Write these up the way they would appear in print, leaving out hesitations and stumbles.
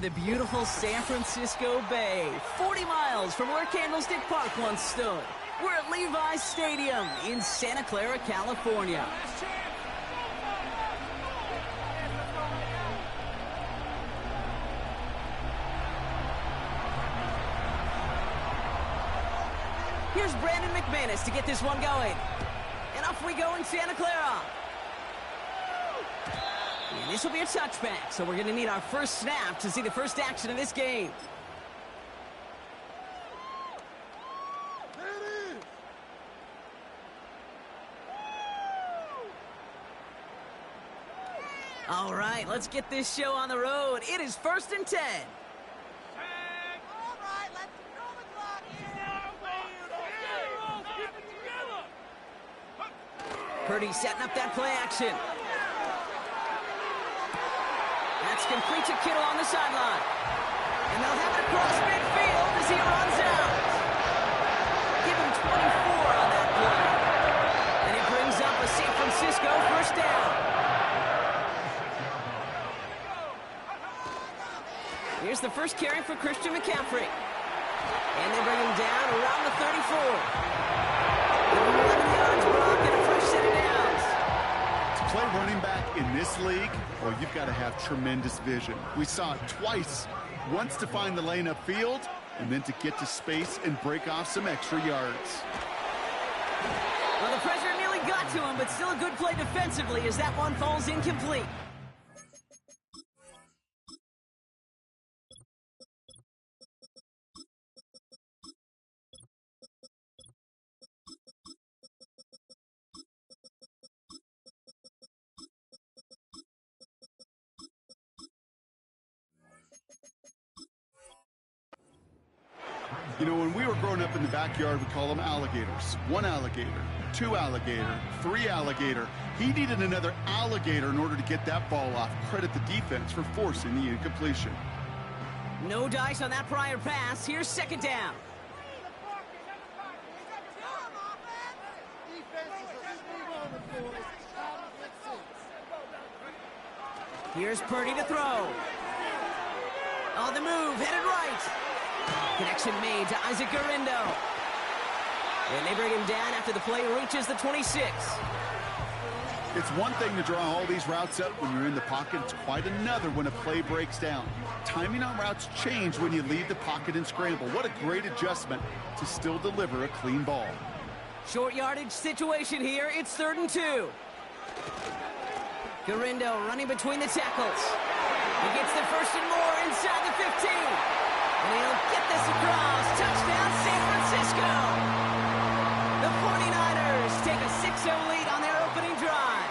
The beautiful San Francisco Bay, 40 miles from where Candlestick Park once stood. We're at Levi's Stadium in Santa Clara, California. Here's Brandon McManus to get this one going. And off we go in Santa Clara. And this will be a touchback, so we're going to need our first snap to see the first action of this game. All right, let's get this show on the road. It is 1st and 10. Purdy setting up that play action. That's complete to Kittle on the sideline. And they'll have it across midfield as he runs out. Give him 24 on that play. And he brings up a San Francisco first down. Here's the first carry for Christian McCaffrey. And they bring him down around the 34. 11 yards, Brock, and a fresh set of downs. To play running back in this league, well, you've got to have tremendous vision. We saw it twice. Once to find the lane upfield, and then to get to space and break off some extra yards. Well, the pressure nearly got to him, but still a good play defensively as that one falls incomplete. You know, when we were growing up in the backyard, we call them alligators. 1 alligator, 2 alligator, 3 alligator. He needed another alligator in order to get that ball off. Credit the defense for forcing the incompletion. No dice on that prior pass. Here's 2nd down. Here's Purdy to throw. On the move, headed right. Connection made to Isaac Garindo. And they bring him down after the play reaches the 26. It's one thing to draw all these routes up when you're in the pocket. It's quite another when a play breaks down. Timing on routes change when you leave the pocket and scramble. What a great adjustment to still deliver a clean ball. Short yardage situation here. It's 3rd and 2. Garindo running between the tackles. He gets the first and more inside the 15. And he'll get this across. Touchdown, San Francisco. The 49ers take a 6-0 lead on their opening drive.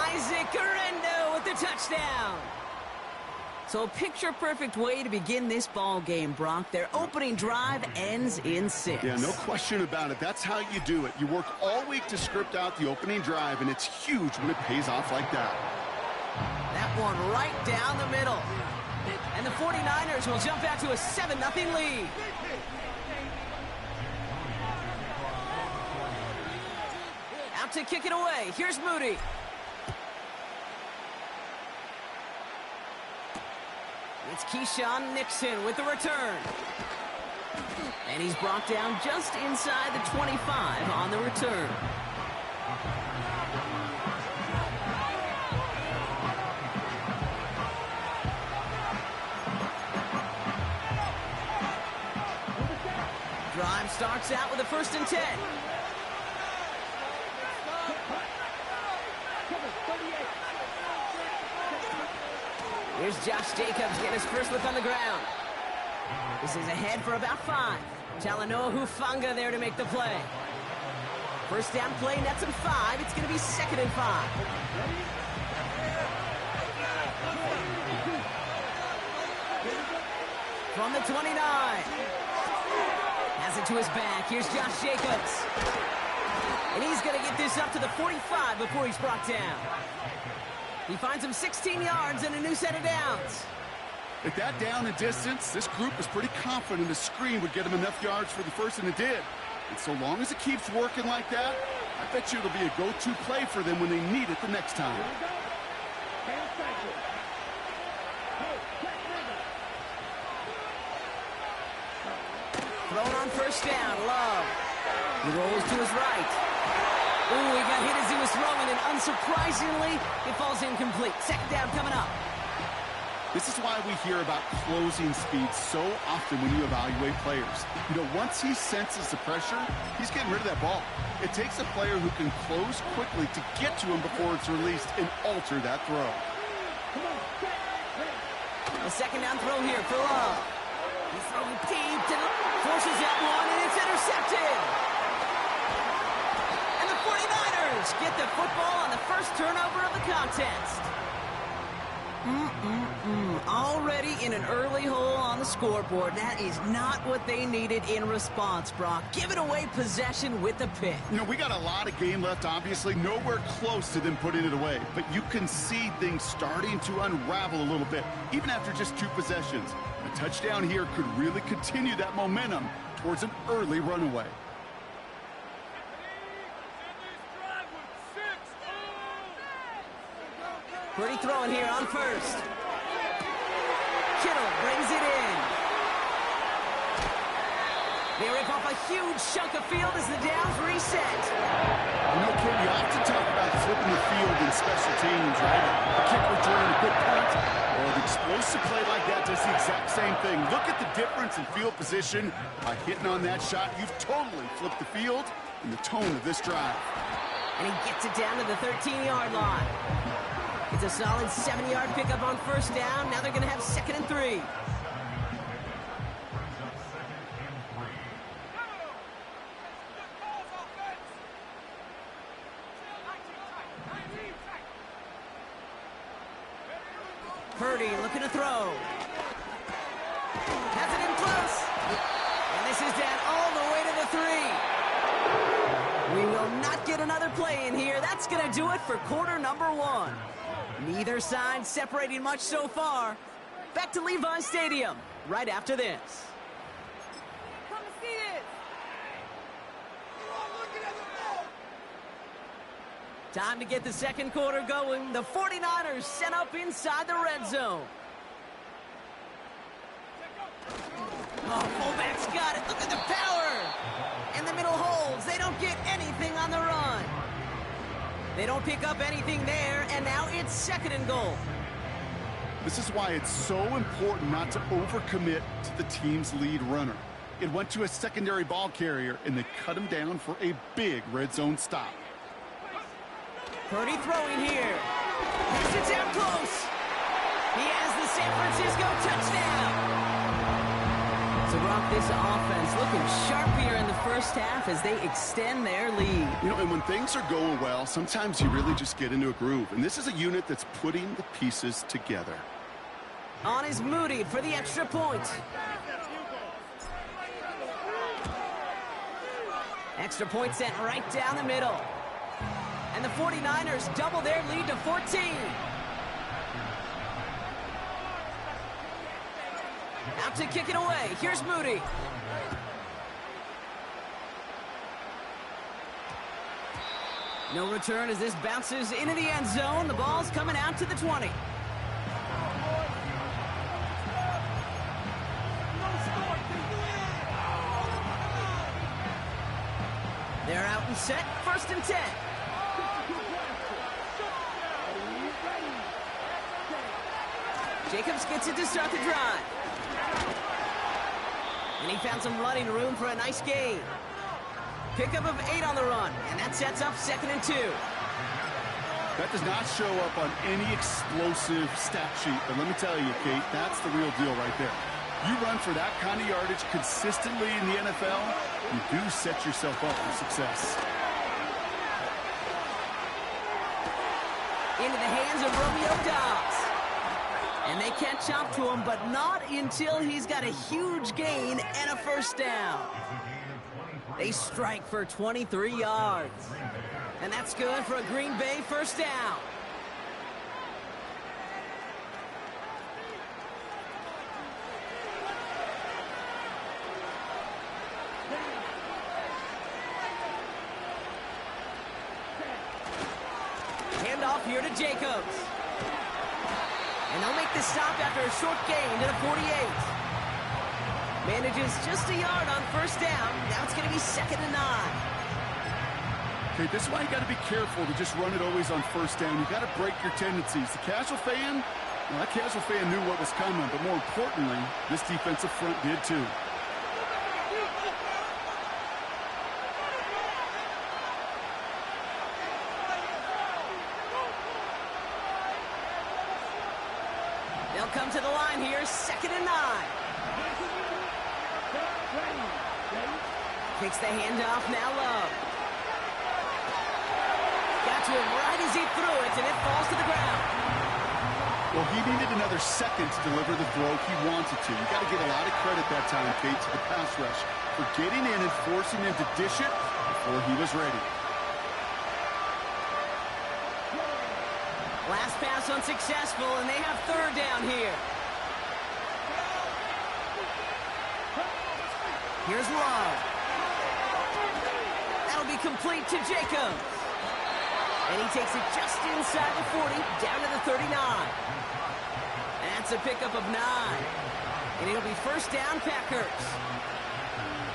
Isaac Garindo with the touchdown. So a picture-perfect way to begin this ball game, Brock. Their opening drive ends in 6. Yeah, no question about it. That's how you do it. You work all week to script out the opening drive, and it's huge when it pays off like that. That one right down the middle. And the 49ers will jump out to a 7-0 lead. Out to kick it away. Here's Moody. It's Keyshawn Nixon with the return. And he's brought down just inside the 25 on the return. Drive starts out with a 1st and 10. Here's Josh Jacobs getting his first look on the ground. This is ahead for about 5. Talanoa Hufanga there to make the play. First down play, nets him 5. It's going to be 2nd and 5. From the 29. Has it to his back. Here's Josh Jacobs. And he's going to get this up to the 45 before he's brought down. He finds him 16 yards and a new set of downs. At that down and distance, this group was pretty confident the screen would get him enough yards for the first, and it did. And so long as it keeps working like that, I bet you it'll be a go-to play for them when they need it the next time. Thrown on first down. Love. He rolls to his right. Ooh, he got hit as he was throwing, and unsurprisingly, it falls incomplete. Second down coming up. This is why we hear about closing speed so often when you evaluate players. You know, once he senses the pressure, he's getting rid of that ball. It takes a player who can close quickly to get to him before it's released and alter that throw. A second down throw here for Love. He's throwing deep to the... Forces that one, and it's intercepted. And the 49ers get the football on the first turnover of the contest. Already in an early hole on the scoreboard. That is not what they needed in response, Brock. Giving away possession with the pick. You know, we got a lot of game left, obviously. Nowhere close to them putting it away. But you can see things starting to unravel a little bit, even after just 2 possessions. A touchdown here could really continue that momentum towards an early runaway. Pretty throwing here on first. Kittle brings it in. They rip off a huge chunk of field as the downs reset. You know, Kim, you often talk about flipping the field in special teams, right? A kick return, a good punt, or an explosive play like that does the exact same thing. Look at the difference in field position. By hitting on that shot, you've totally flipped the field and the tone of this drive. And he gets it down to the 13-yard line. It's a solid 7-yard pickup on first down. Now they're going to have 2nd and 3. Purdy looking to throw. Has it in close. And this is down all the way to the 3. We will not get another play in here. That's going to do it for quarter number 1. Neither side separating much so far. Back to Levi Stadium right after this. Come and see this. Time to get the second quarter going. The 49ers set up inside the red zone. Oh, fullback's got it. Look at the power. And the middle holds. They don't get anything on the run. They don't pick up anything there, and now it's 2nd and goal. This is why it's so important not to overcommit to the team's lead runner. It went to a secondary ball carrier, and they cut him down for a big red zone stop. Purdy throwing here. He's it down close. He has the San Francisco touchdown. So, Brock, this offense looking sharp here in the first half as they extend their lead. You know, and when things are going well, sometimes you really just get into a groove. And this is a unit that's putting the pieces together. On is Moody for the extra point. Extra point sent right down the middle. And the 49ers double their lead to 14. Out to kick it away. Here's Moody. No return as this bounces into the end zone. The ball's coming out to the 20. They're out and set. 1st and 10. Jacobs gets it to start the drive. And he found some running room for a nice gain. Pickup of 8 on the run, and that sets up 2nd and 2. That does not show up on any explosive stat sheet, but let me tell you, Kate, that's the real deal right there. You run for that kind of yardage consistently in the NFL, you do set yourself up for success. Into the hands of Romeo Dobbs. And they catch up to him, but not until he's got a huge gain and a first down. They strike for 23 yards. And that's good for a Green Bay first down. Handoff here to Jacobs. And they'll make the stop after a short gain to the 48. Manages just a yard on first down. Now it's going to be 2nd and 9. Okay, this is why you got to be careful to just run it always on first down. You got to break your tendencies. The casual fan, well, that casual fan knew what was coming, but more importantly, this defensive front did too. They'll come to the line here, 2nd and 9. Takes the handoff, now Love. Got to him right as he threw it, and it falls to the ground. Well, he needed another second to deliver the throw he wanted to. You got to give a lot of credit that time, Kate, to the pass rush for getting in and forcing him to dish it before he was ready. Last pass unsuccessful, and they have 3rd down here. Here's Love. That'll be complete to Jacobs. And he takes it just inside the 40, down to the 39. That's a pickup of 9. And it'll be 1st down, Packers.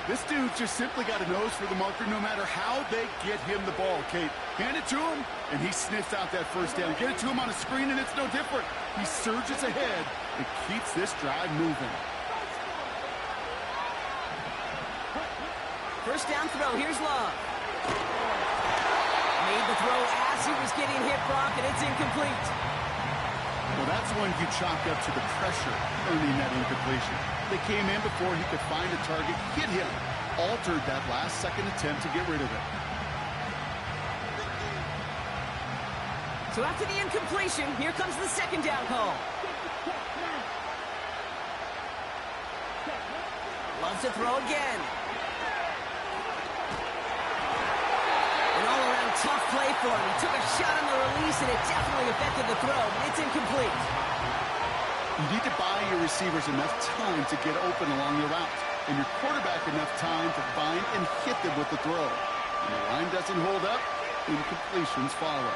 This dude just simply got a nose for the marker no matter how they get him the ball, Kate. Hand it to him, and he sniffs out that 1st down. Get it to him on a screen, and it's no different. He surges ahead and keeps this drive moving. 1st down throw, here's Love. Made the throw as he was getting hit, Brock, and it's incomplete. Well, that's one you chalk up to the pressure earning that incompletion. They came in before he could find a target, hit him, altered that last-second attempt to get rid of it. So after the incompletion, here comes the 2nd down call. Loves to throw again. Tough play for him. He took a shot on the release, and it definitely affected the throw, but it's incomplete. You need to buy your receivers enough time to get open along the route, and your quarterback enough time to find and hit them with the throw. When the line doesn't hold up, incompletions follow.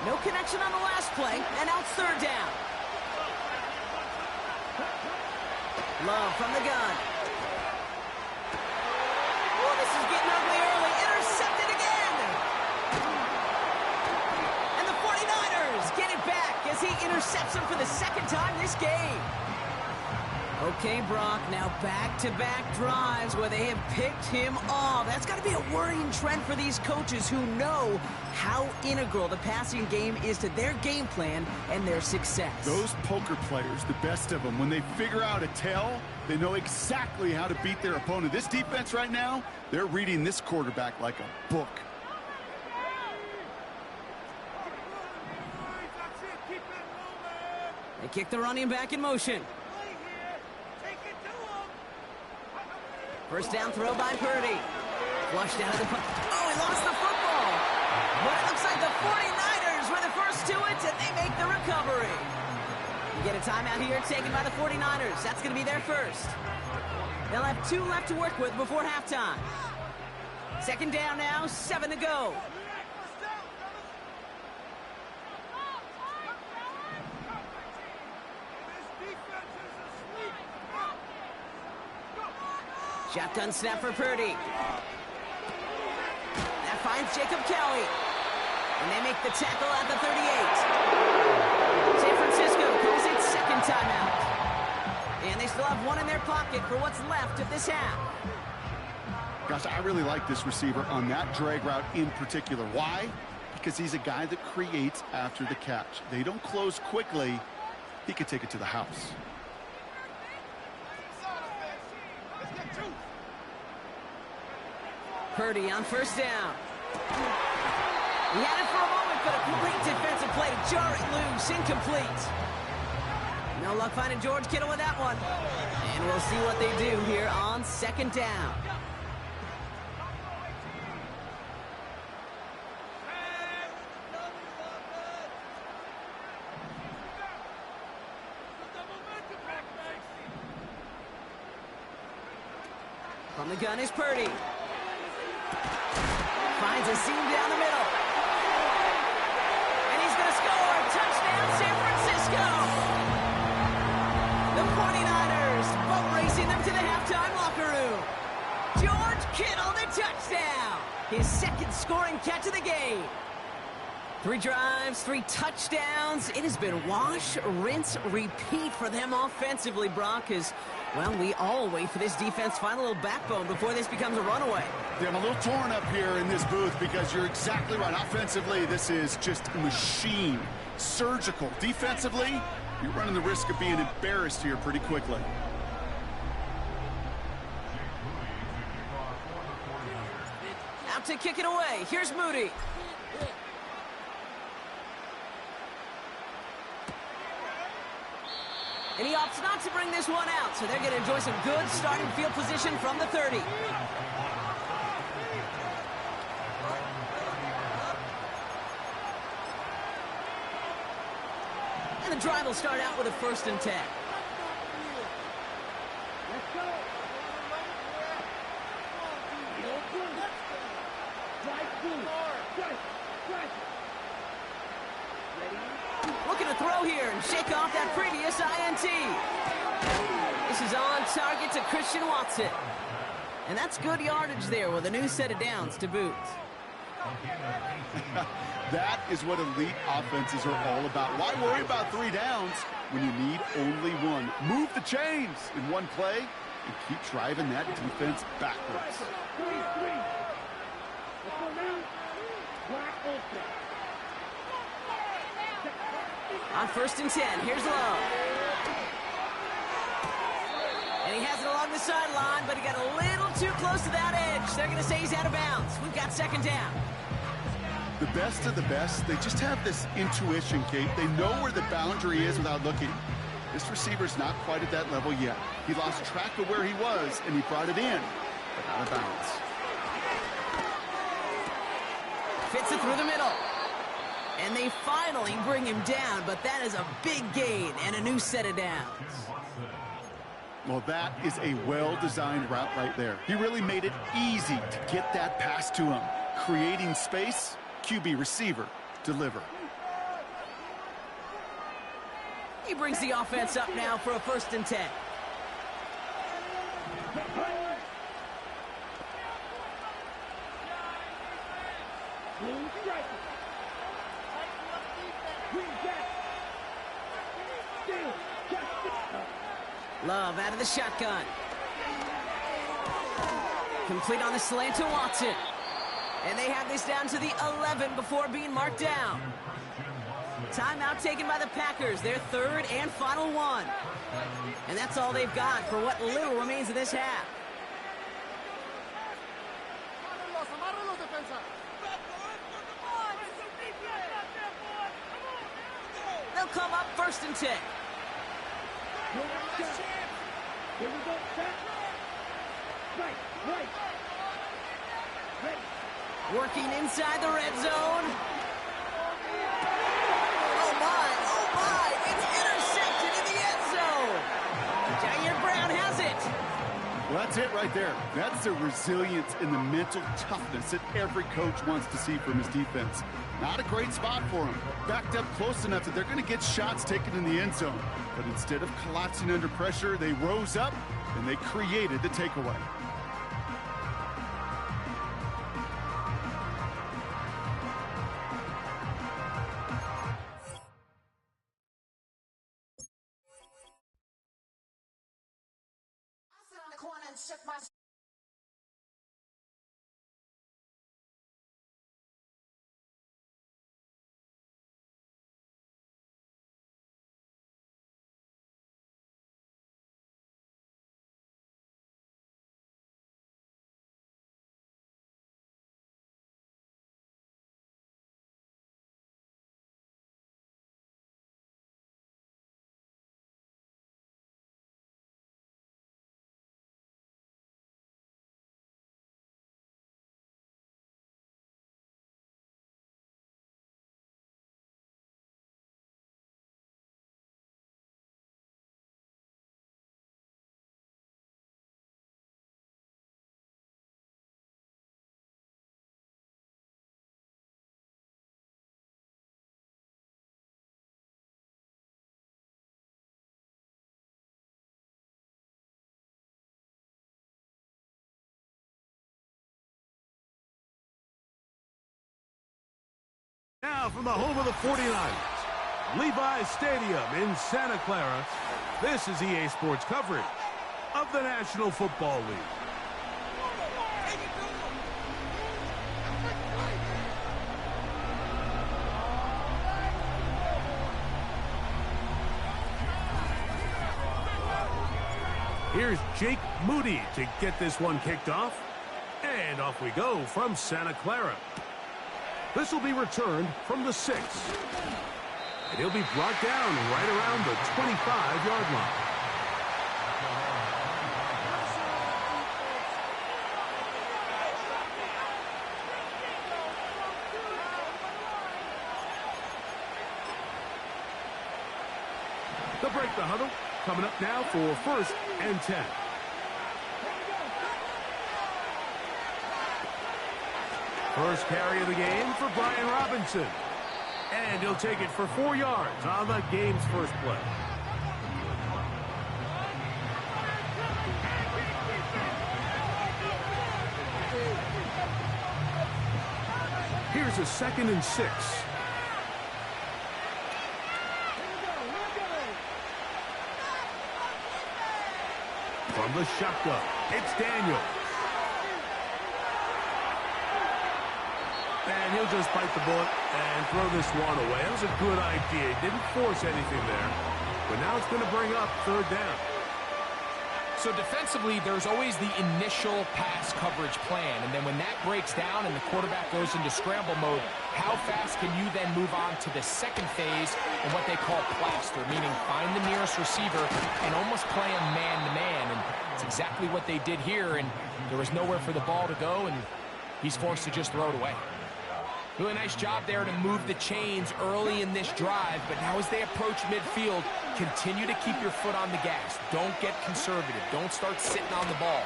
No connection on the last play, and now it's 3rd down. Love from the gun. Oh, this is getting ugly early. Intercepted again. And the 49ers get it back as he intercepts him for the 2nd time this game. Okay, Brock, now back-to-back drives where they have picked him off. That's got to be a worrying trend for these coaches who know how integral the passing game is to their game plan and their success. Those poker players, the best of them, when they figure out a tell, they know exactly how to beat their opponent. This defense right now, they're reading this quarterback like a book. They kick the running back in motion. 1st down throw by Purdy. Flushed out of the punt. Oh, he lost the football. But it looks like the 49ers were the first to it, and they make the recovery. You get a timeout here taken by the 49ers. That's going to be their first. They'll have 2 left to work with before halftime. 2nd down now, 7 to go. Shotgun snap for Purdy. That finds Jacob Kelly. And they make the tackle at the 38. San Francisco calls it 2nd timeout. And they still have 1 in their pocket for what's left of this half. Gosh, I really like this receiver on that drag route in particular. Why? Because he's a guy that creates after the catch. They don't close quickly. He could take it to the house. Purdy on 1st down. He had it for a moment, but a complete defensive play. Jarring loose, incomplete. No luck finding George Kittle with that one. And we'll see what they do here on 2nd down. From the gun is Purdy. Finds a seam down the middle. His second scoring catch of the game. 3 drives, 3 touchdowns. It has been wash, rinse, repeat for them offensively, Brock, as, well, we all wait for this defense to find a little backbone before this becomes a runaway. Yeah, I'm a little torn up here in this booth because you're exactly right. Offensively, this is just a machine. Surgical. Defensively, you're running the risk of being embarrassed here pretty quickly. Out to kick it away. Here's Moody. And he opts not to bring this one out, so they're going to enjoy some good starting field position from the 30. And the drive will start out with a 1st and 10. Looking to throw here and shake off that previous INT. This is on target to Christian Watson. And that's good yardage there with a new set of downs to boot. That is what elite offenses are all about. Why worry about 3 downs when you need only 1? Move the chains in one play and keep driving that defense backwards. On 1st and 10, here's Lowe. And he has it along the sideline, but he got a little too close to that edge. They're going to say he's out of bounds. We've got 2nd down. The best of the best, they just have this intuition, Kate. They know where the boundary is without looking. This receiver's not quite at that level yet. He lost track of where he was, and he brought it in, but out of bounds. Fits it through the middle. And they finally bring him down, but that is a big gain and a new set of downs. Well, that is a well-designed route right there. He really made it easy to get that pass to him. Creating space, QB receiver, deliver. He brings the offense up now for a 1st and 10. Love out of the shotgun. Complete on the slant to Watson. And they have this down to the 11 before being marked down. Timeout taken by the Packers, their 3rd and final one. And that's all they've got for what little remains of this half. They'll come up 1st and 10. Working inside the red zone. Oh my, it's intercepted in the end zone. Jair Brown has it. Well, that's it right there. That's the resilience and the mental toughness that every coach wants to see from his defense. Not a great spot for him. Backed up close enough that they're going to get shots taken in the end zone. But instead of collapsing under pressure, they rose up and they created the takeaway. Shook my Now from the home of the 49ers, Levi's Stadium in Santa Clara, this is EA Sports coverage of the National Football League. Here's Jake Moody to get this one kicked off. And off we go from Santa Clara. This will be returned from the 6. And he'll be brought down right around the 25-yard line. They'll break the huddle. Coming up now for 1st and 10. First carry of the game for Brian Robinson. And he'll take it for 4 yards on the game's first play. Here's a 2nd and 6. From the shotgun, it's Daniel. And he'll just bite the bullet and throw this one away. That was a good idea. He didn't force anything there. But now it's going to bring up 3rd down. So defensively, there's always the initial pass coverage plan. And then when that breaks down and the quarterback goes into scramble mode, how fast can you then move on to the second phase in what they call plaster, meaning find the nearest receiver and almost play him man-to-man. And it's exactly what they did here. And there was nowhere for the ball to go, and he's forced to just throw it away. Really nice job there to move the chains early in this drive, but now as they approach midfield, continue to keep your foot on the gas. Don't get conservative. Don't start sitting on the ball.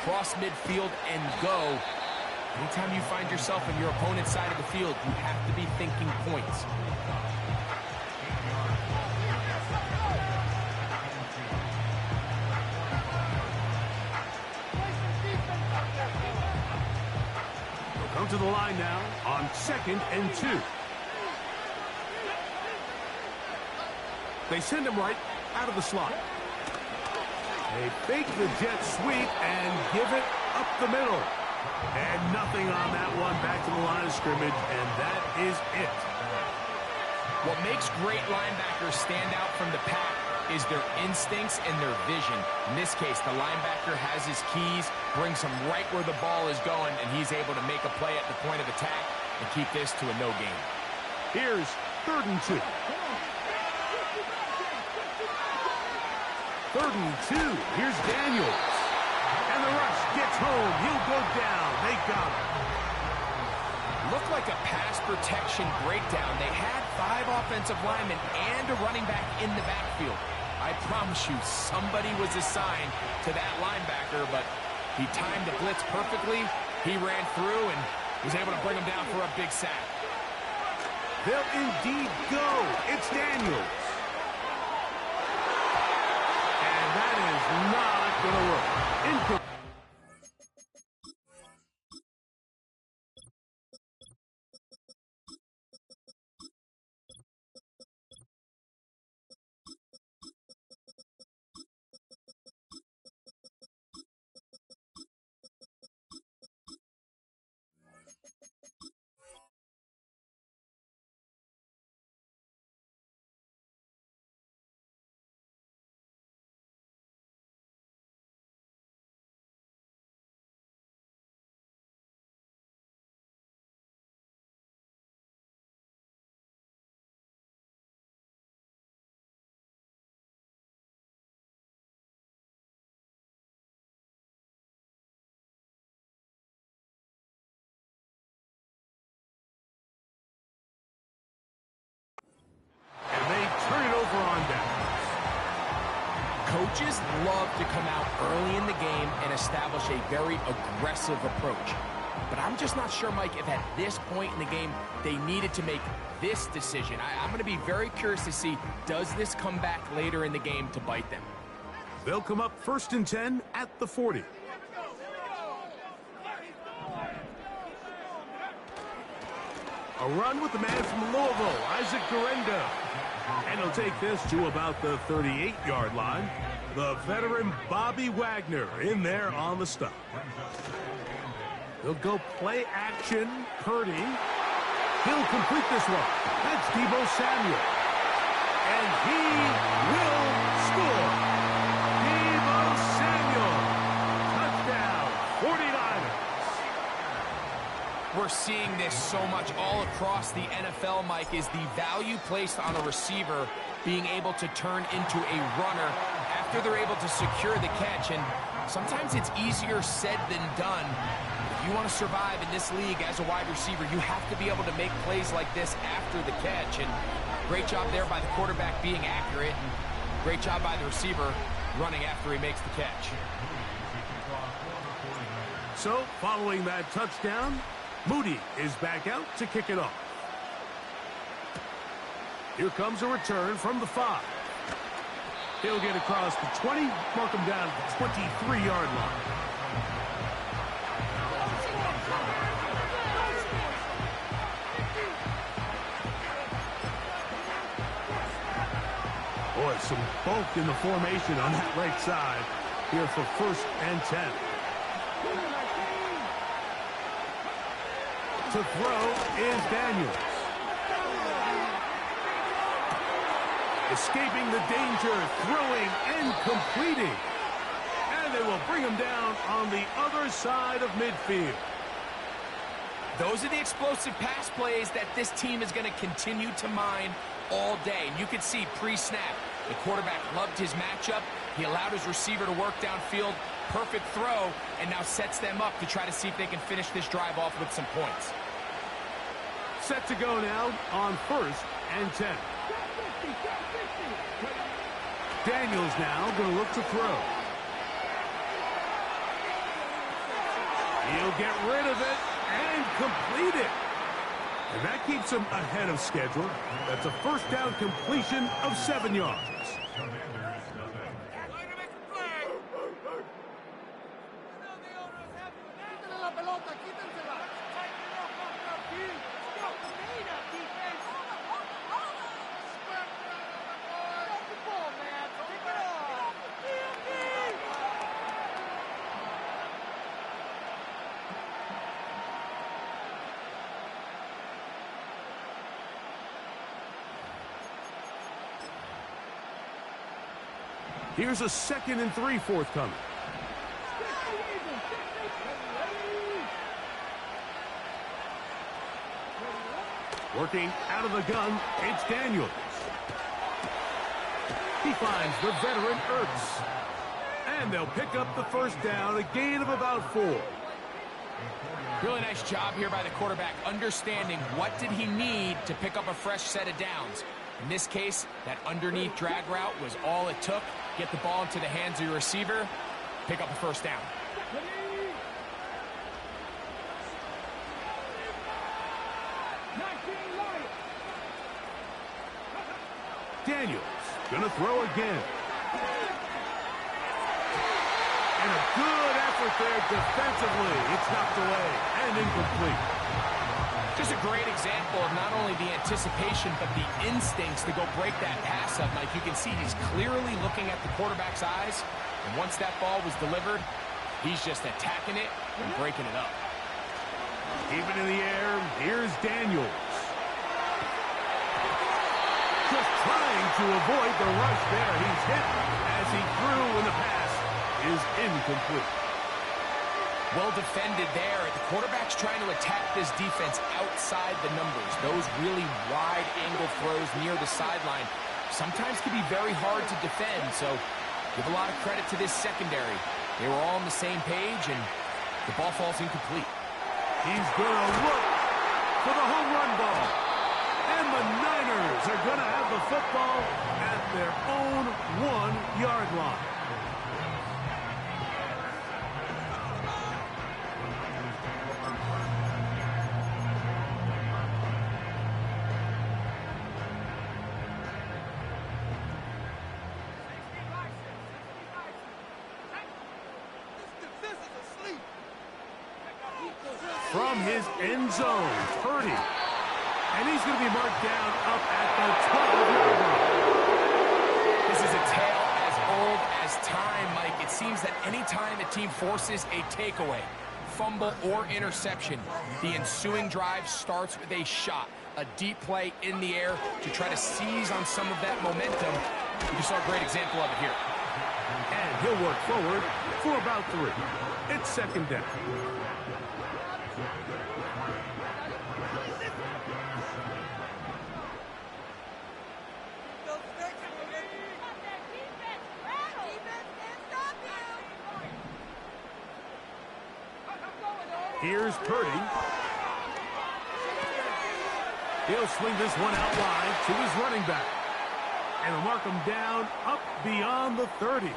Cross midfield and go. Anytime you find yourself on your opponent's side of the field, you have to be thinking points. Come to the line now on 2nd and 2. They send him right out of the slot. They fake the jet sweep and give it up the middle. And nothing on that one. Back to the line of scrimmage, and that is it. What makes great linebackers stand out from the pack is their instincts and their vision. In this case, the linebacker has his keys, brings him right where the ball is going, and he's able to make a play at the point of attack and keep this to a no gain. Here's 3rd and 2. 3rd and 2. Here's Daniels. And the rush gets home. He'll go down. They got him. Looked like a pass protection breakdown. They had 5 offensive linemen and a running back in the backfield. I promise you, somebody was assigned to that linebacker, but he timed the blitz perfectly. He ran through and was able to bring him down for a big sack. They'll indeed go. It's Daniels. And that is not going to work. Coaches love to come out early in the game and establish a very aggressive approach. But I'm just not sure, Mike, if at this point in the game they needed to make this decision. I'm going to be very curious to see, does this come back later in the game to bite them? They'll come up 1st and 10 at the 40. A run with the man from Louisville, Isaac Guerrero. And he'll take this to about the 38-yard line. The veteran Bobby Wagner in there on the stop. He'll go play action. Purdy. He'll complete this one. That's Deebo Samuel. And he will score. Deebo Samuel. Touchdown, 49ers. We're seeing this so much all across the NFL, Mike, is the value placed on a receiver being able to turn into a runner after they're able to secure the catch. And sometimes it's easier said than done. If you want to survive in this league as a wide receiver, you have to be able to make plays like this after the catch. And great job there by the quarterback being accurate. And great job by the receiver running after he makes the catch. So, following that touchdown, Moody is back out to kick it off. Here comes a return from the 5. He'll get across the 20, mark him down at the 23-yard line. Boy, some bulk in the formation on that right side here for 1st and 10. To throw is Daniels. Escaping the danger, throwing and completing. And they will bring him down on the other side of midfield. Those are the explosive pass plays that this team is going to continue to mine all day. And you can see pre-snap, the quarterback loved his matchup. He allowed his receiver to work downfield. Perfect throw, and now sets them up to try to see if they can finish this drive off with some points. Set to go now on 1st and 10. Daniels now going to look to throw. He'll get rid of it and complete it. And that keeps him ahead of schedule. That's a 1st down completion of 7 yards. Here's a 2nd and 3 forthcoming. Working out of the gun, it's Daniels. He finds the veteran Ertz. And they'll pick up the 1st down, a gain of about 4. Really nice job here by the quarterback, understanding what did he need to pick up a fresh set of downs. In this case, that underneath drag route was all it took. Get the ball into the hands of your receiver, pick up a 1st down. Daniels gonna throw again. And a good effort there defensively. It's knocked away and incomplete. Just a great example of not only the anticipation, but the instincts to go break that pass up. Like you can see, he's clearly looking at the quarterback's eyes. And once that ball was delivered, he's just attacking it and breaking it up. Even in the air, here's Daniels. Just trying to avoid the rush there. He's hit as he threw when the pass is incomplete. Well defended there. The quarterback's trying to attack this defense outside the numbers. Those really wide angle throws near the sideline sometimes can be very hard to defend. So give a lot of credit to this secondary. They were all on the same page, and the ball falls incomplete. He's going to look for the home run ball. And the Niners are going to have the football at their own 1-yard line. From his end zone, Purdy. And he's going to be marked down up at the 12-yard line. This is a tale as old as time, Mike. It seems that any time a team forces a takeaway, fumble, or interception, the ensuing drive starts with a shot, a deep play in the air to try to seize on some of that momentum. You saw a great example of it here. And he'll work forward for about 3. It's second down. Here's Purdy. He'll swing this one out wide to his running back. And he'll mark him down up beyond the 30.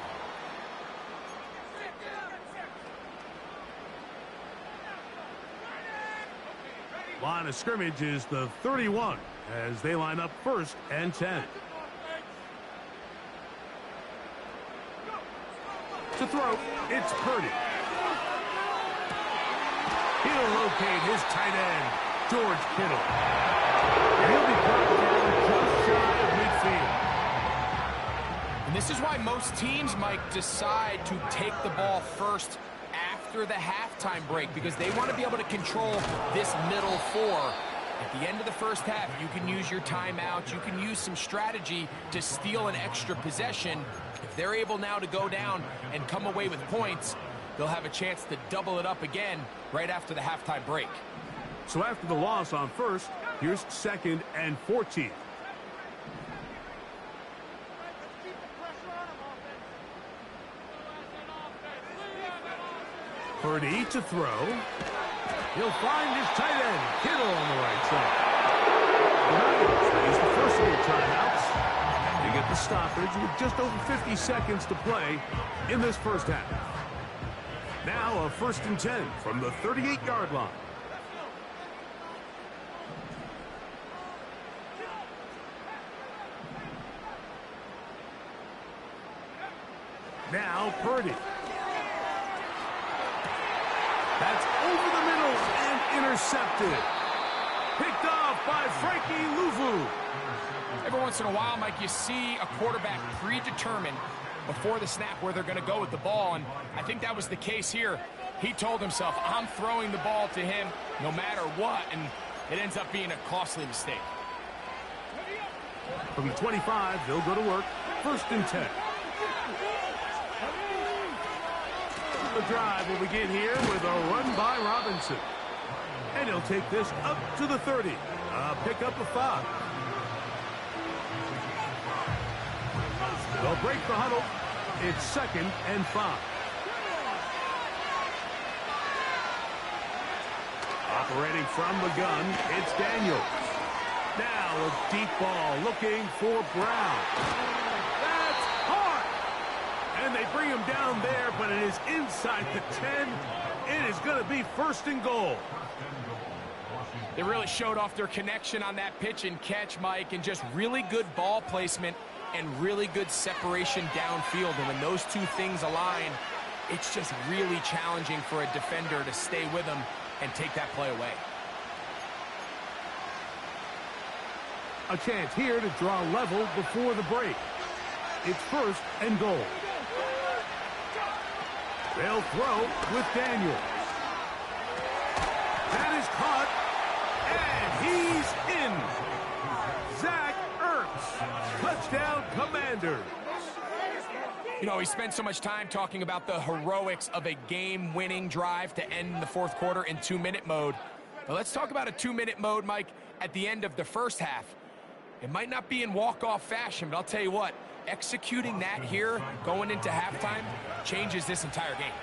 Line of scrimmage is the 31 as they line up 1st and 10. To throw, it's Purdy. He'll locate his tight end, George Kittle. And he'll be brought down just shy of midfield. And this is why most teams, Mike, decide to take the ball first after the halftime break, because they want to be able to control this middle 4. At the end of the first half, you can use your timeout. You can use some strategy to steal an extra possession. If they're able now to go down and come away with points, they'll have a chance to double it up again right after the halftime break. So after the loss on 1st, here's 2nd and 14. Purdy to throw. He'll find his tight end, Kittle, on the right side. The Niners use the first of their timeouts. They get the stoppage with just over 50 seconds to play in this first half. Now a 1st and 10 from the 38-yard line. Now Purdy. That's over the middle and intercepted. Picked off by Frankie Luvu. Every once in a while, Mike, you see a quarterback predetermined before the snap where they're going to go with the ball, and I think that was the case here. He told himself, I'm throwing the ball to him no matter what, and it ends up being a costly mistake. From the 25, they'll go to work. 1st and 10. The drive will begin here with a run by Robinson. And he'll take this up to the 30. Pick up a 5. They'll break the huddle. It's 2nd and 5. Operating from the gun, it's Daniels. Now a deep ball looking for Brown. That's hard. And they bring him down there, but it is inside the 10. It is going to be 1st and goal. They really showed off their connection on that pitch and catch, Mike, and just really good ball placement and really good separation downfield. And when those two things align, it's just really challenging for a defender to stay with them and take that play away. A chance here to draw level before the break. It's 1st and goal. They'll throw with Daniels. That is caught, and he's in. Zach Ertz, touchdown Commanders. You know, he spent so much time talking about the heroics of a game-winning drive to end the 4th quarter in 2-minute mode. But let's talk about a 2-minute mode, Mike, at the end of the first half. It might not be in walk-off fashion, but I'll tell you what, executing that here, going into halftime, changes this entire game.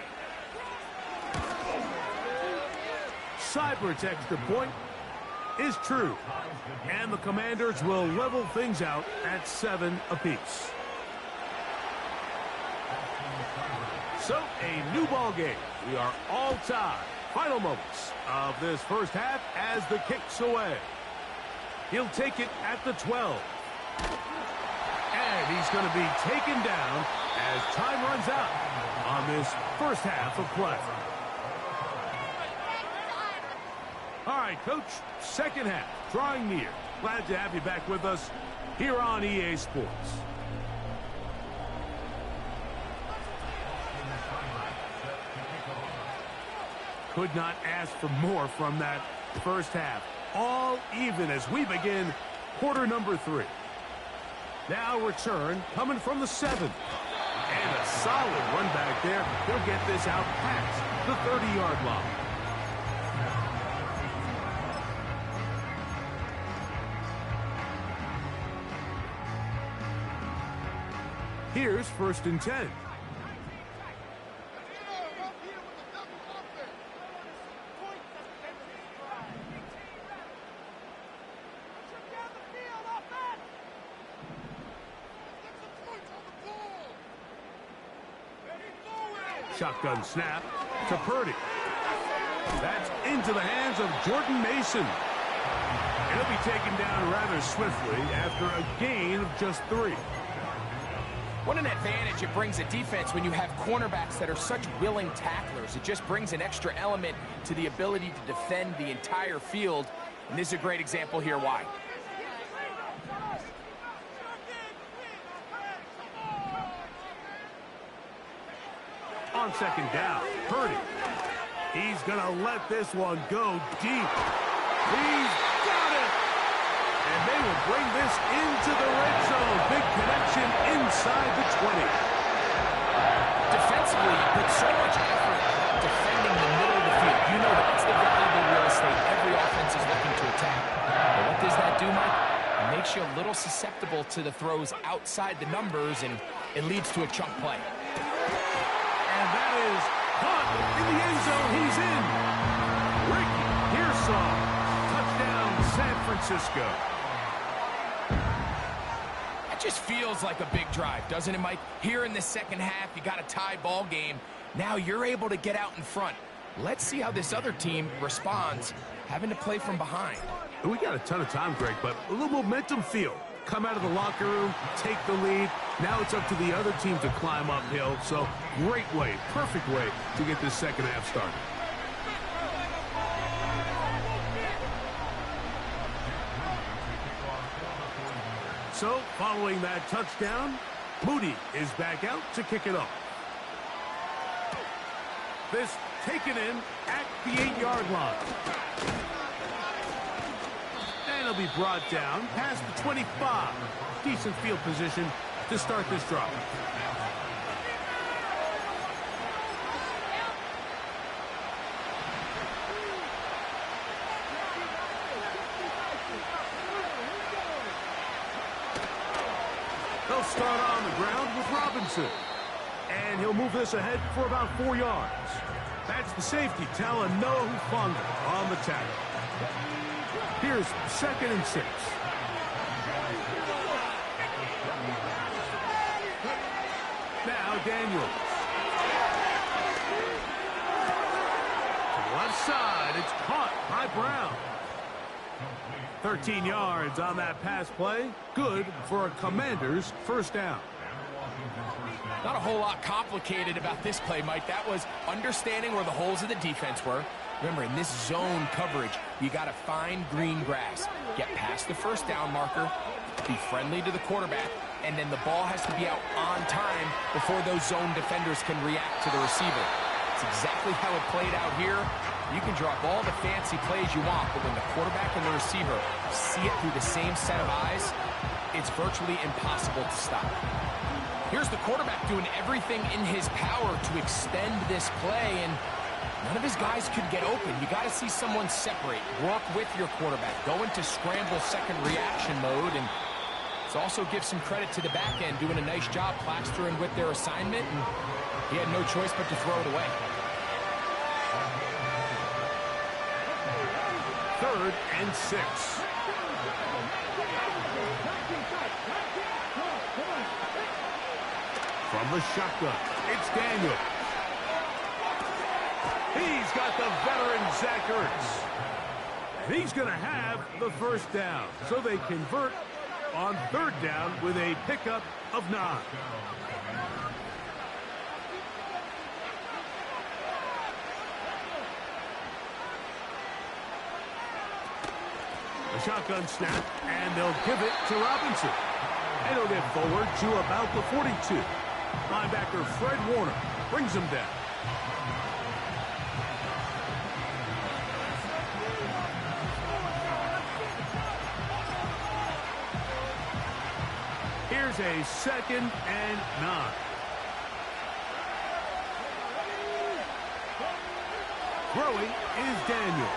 Seibert's extra point is true. And the Commanders will level things out at 7 apiece. So, a new ball game. We are all tied. Final moments of this first half as the kick's away. He'll take it at the 12. And he's going to be taken down as time runs out on this first half of play. All right, Coach, second half, drawing near. Glad to have you back with us here on EA Sports. Could not ask for more from that first half. All even as we begin quarter number 3. Now return coming from the 7th. And a solid run back there. He'll get this out past the 30-yard line. Here's 1st and 10. Shotgun snap to Purdy. That's into the hands of Jordan Mason. And he'll be taken down rather swiftly after a gain of just 3. What an advantage it brings a defense when you have cornerbacks that are such willing tacklers. It just brings an extra element to the ability to defend the entire field. And this is a great example here why. On 2nd down, Purdy. He's going to let this one go deep. He's got it! And they will bring this into the red zone. Big connection inside the 20. Defensively, you put so much effort defending the middle of the field. You know that's the valuable real estate every offense is looking to attack. But what does that do, Mike? It makes you a little susceptible to the throws outside the numbers, and it leads to a chunk play. And that is caught in the end zone. He's in. Ricky Pearsall. Touchdown, San Francisco. That just feels like a big drive, doesn't it, Mike? Here in the second half, you got a tie ball game. Now you're able to get out in front. Let's see how this other team responds, having to play from behind. We got a ton of time, Greg, but a little momentum feel. Come out of the locker room, take the lead. Now it's up to the other team to climb uphill. So great way, perfect way to get this second half started. So following that touchdown, Moody is back out to kick it off. This taken in at the 8-yard line. And it'll be brought down past the 25. Decent field position to start this drive. They'll start on the ground with Robinson. And he'll move this ahead for about 4 yards. That's the safety, Talanoa Hufanga on the tackle. Here's 2nd and 6. Now Daniels. To the left side, it's caught by Brown. 13 yards on that pass play. Good for a Commander's first down. Not a whole lot complicated about this play, Mike. That was understanding where the holes of the defense were. Remember, in this zone coverage, you got to find green grass. Get past the first down marker, be friendly to the quarterback, and then the ball has to be out on time before those zone defenders can react to the receiver. It's exactly how it played out here. You can drop all the fancy plays you want, but when the quarterback and the receiver see it through the same set of eyes, it's virtually impossible to stop. Here's the quarterback doing everything in his power to extend this play, and none of his guys could get open. You got to see someone separate, work with your quarterback, go into scramble second reaction mode, and it also gives some credit to the back end doing a nice job plastering with their assignment, and he had no choice but to throw it away. 3rd and 6. From the shotgun, it's Daniel. He's got the veteran Zach Ertz. And he's going to have the first down. So they convert on 3rd down with a pickup of 9. A shotgun snap, and they'll give it to Robinson. And he'll get forward to about the 42. Linebacker Fred Warner brings him down. Here's a 2nd and 9. Throwing is Daniel.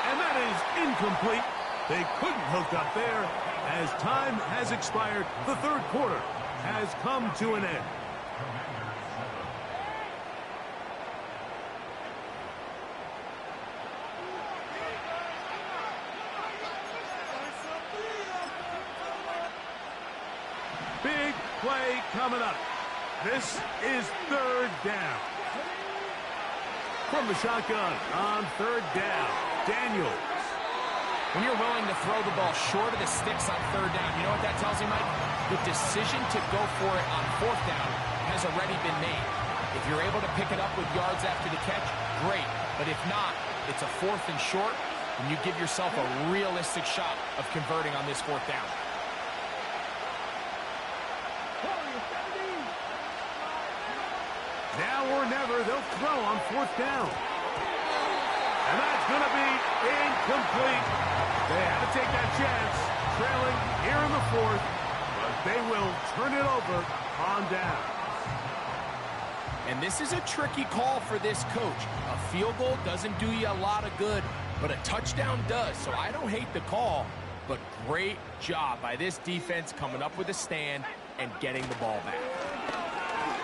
And that is incomplete. They couldn't hook up there as time has expired. The third quarter has come to an end. Big play coming up. This is 3rd down. From the shotgun on 3rd down, Daniels. When you're willing to throw the ball short of the sticks on 3rd down, you know what that tells me, Mike? The decision to go for it on 4th down has already been made. If you're able to pick it up with yards after the catch, great. But if not, it's a 4th and short, and you give yourself a realistic shot of converting on this 4th down. Now or never, they'll throw on 4th down. And that's going to be incomplete. They had to take that chance, trailing here in the 4th, but they will turn it over on down. And this is a tricky call for this coach. A field goal doesn't do you a lot of good, but a touchdown does. So I don't hate the call, but great job by this defense coming up with a stand and getting the ball back.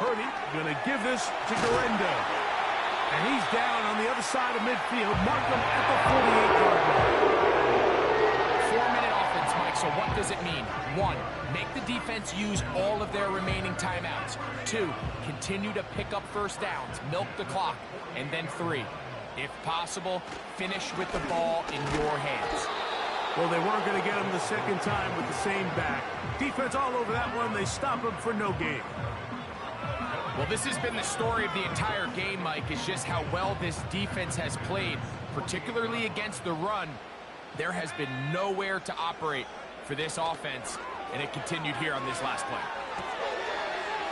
Purdy going to give this to Garendo. And he's down on the other side of midfield. Mark him at the 48-yard line. 4-minute offense, Mike, so what does it mean? 1, make the defense use all of their remaining timeouts. 2, continue to pick up first downs, milk the clock. And then 3, if possible, finish with the ball in your hands. Well, they weren't going to get him the second time with the same back. Defense all over that one. They stop him for no gain. Well, this has been the story of the entire game, Mike, is just how well this defense has played, particularly against the run. There has been nowhere to operate for this offense, and it continued here on this last play.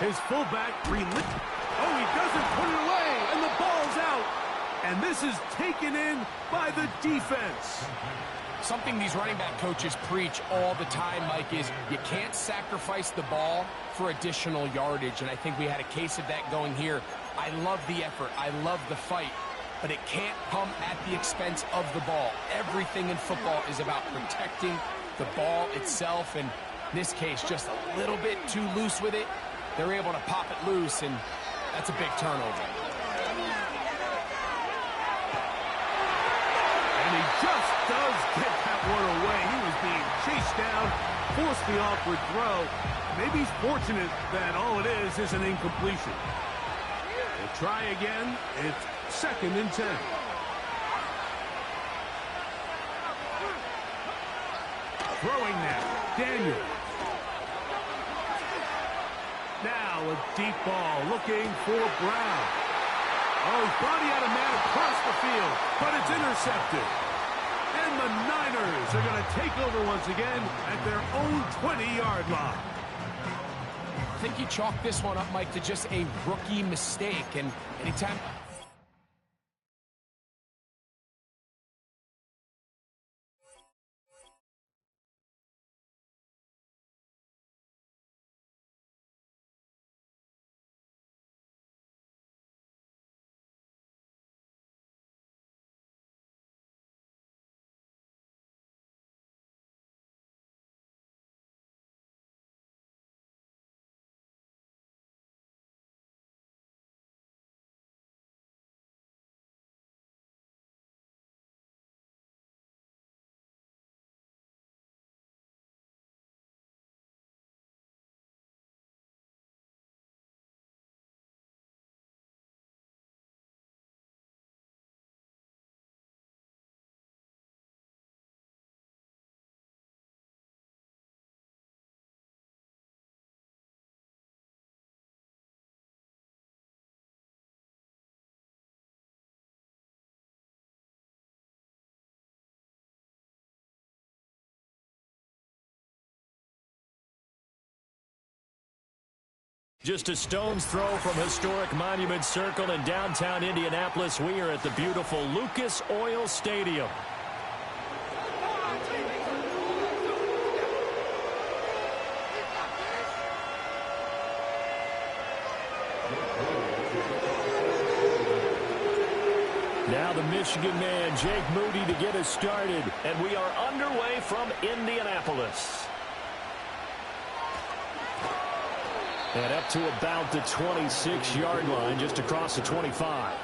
His fullback relived. Oh, he doesn't put it away, and the ball's out. And this is taken in by the defense. Something these running back coaches preach all the time, Mike, is you can't sacrifice the ball for additional yardage, and I think we had a case of that going here. I love the effort. I love the fight, but it can't come at the expense of the ball. Everything in football is about protecting the ball itself, and in this case, just a little bit too loose with it. They're able to pop it loose, and that's a big turnover. And he just does get that one away. He was being chased down, forced the awkward throw. Maybe he's fortunate that all it is an incompletion. They'll try again. It's 2nd and 10. Throwing now, Daniel. Now a deep ball looking for Brown. Oh, his body had a man across the field, but it's intercepted. And the Niners are going to take over once again at their own 20-yard line. I think you chalk this one up, Mike, to just a rookie mistake. And anytime Just a stone's throw from historic Monument Circle in downtown Indianapolis. We are at the beautiful Lucas Oil Stadium. Now the Michigan man, Jake Moody, to get us started. And we are underway from Indianapolis. And up to about the 26-yard line, just across the 25.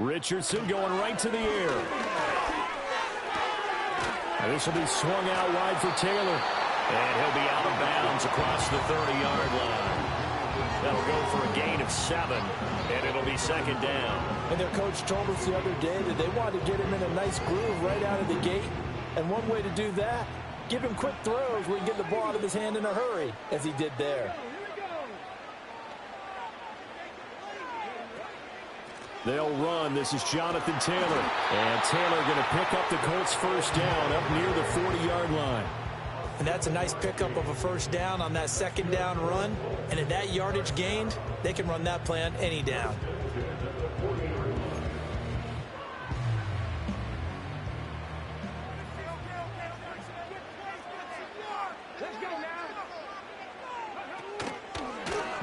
Richardson going right to the air. This will be swung out wide for Taylor. And he'll be out of bounds across the 30-yard line. That'll go for a gain of 7, and it'll be second down. And their coach told us the other day that they wanted to get him in a nice groove right out of the gate. And one way to do that, give him quick throws where he can get the ball out of his hand in a hurry, as he did there. They'll run. This is Jonathan Taylor. And Taylor going to pick up the Colts first down up near the 40-yard line. And that's a nice pickup of a first down on that second down run. And at that yardage gained, they can run that play on any down.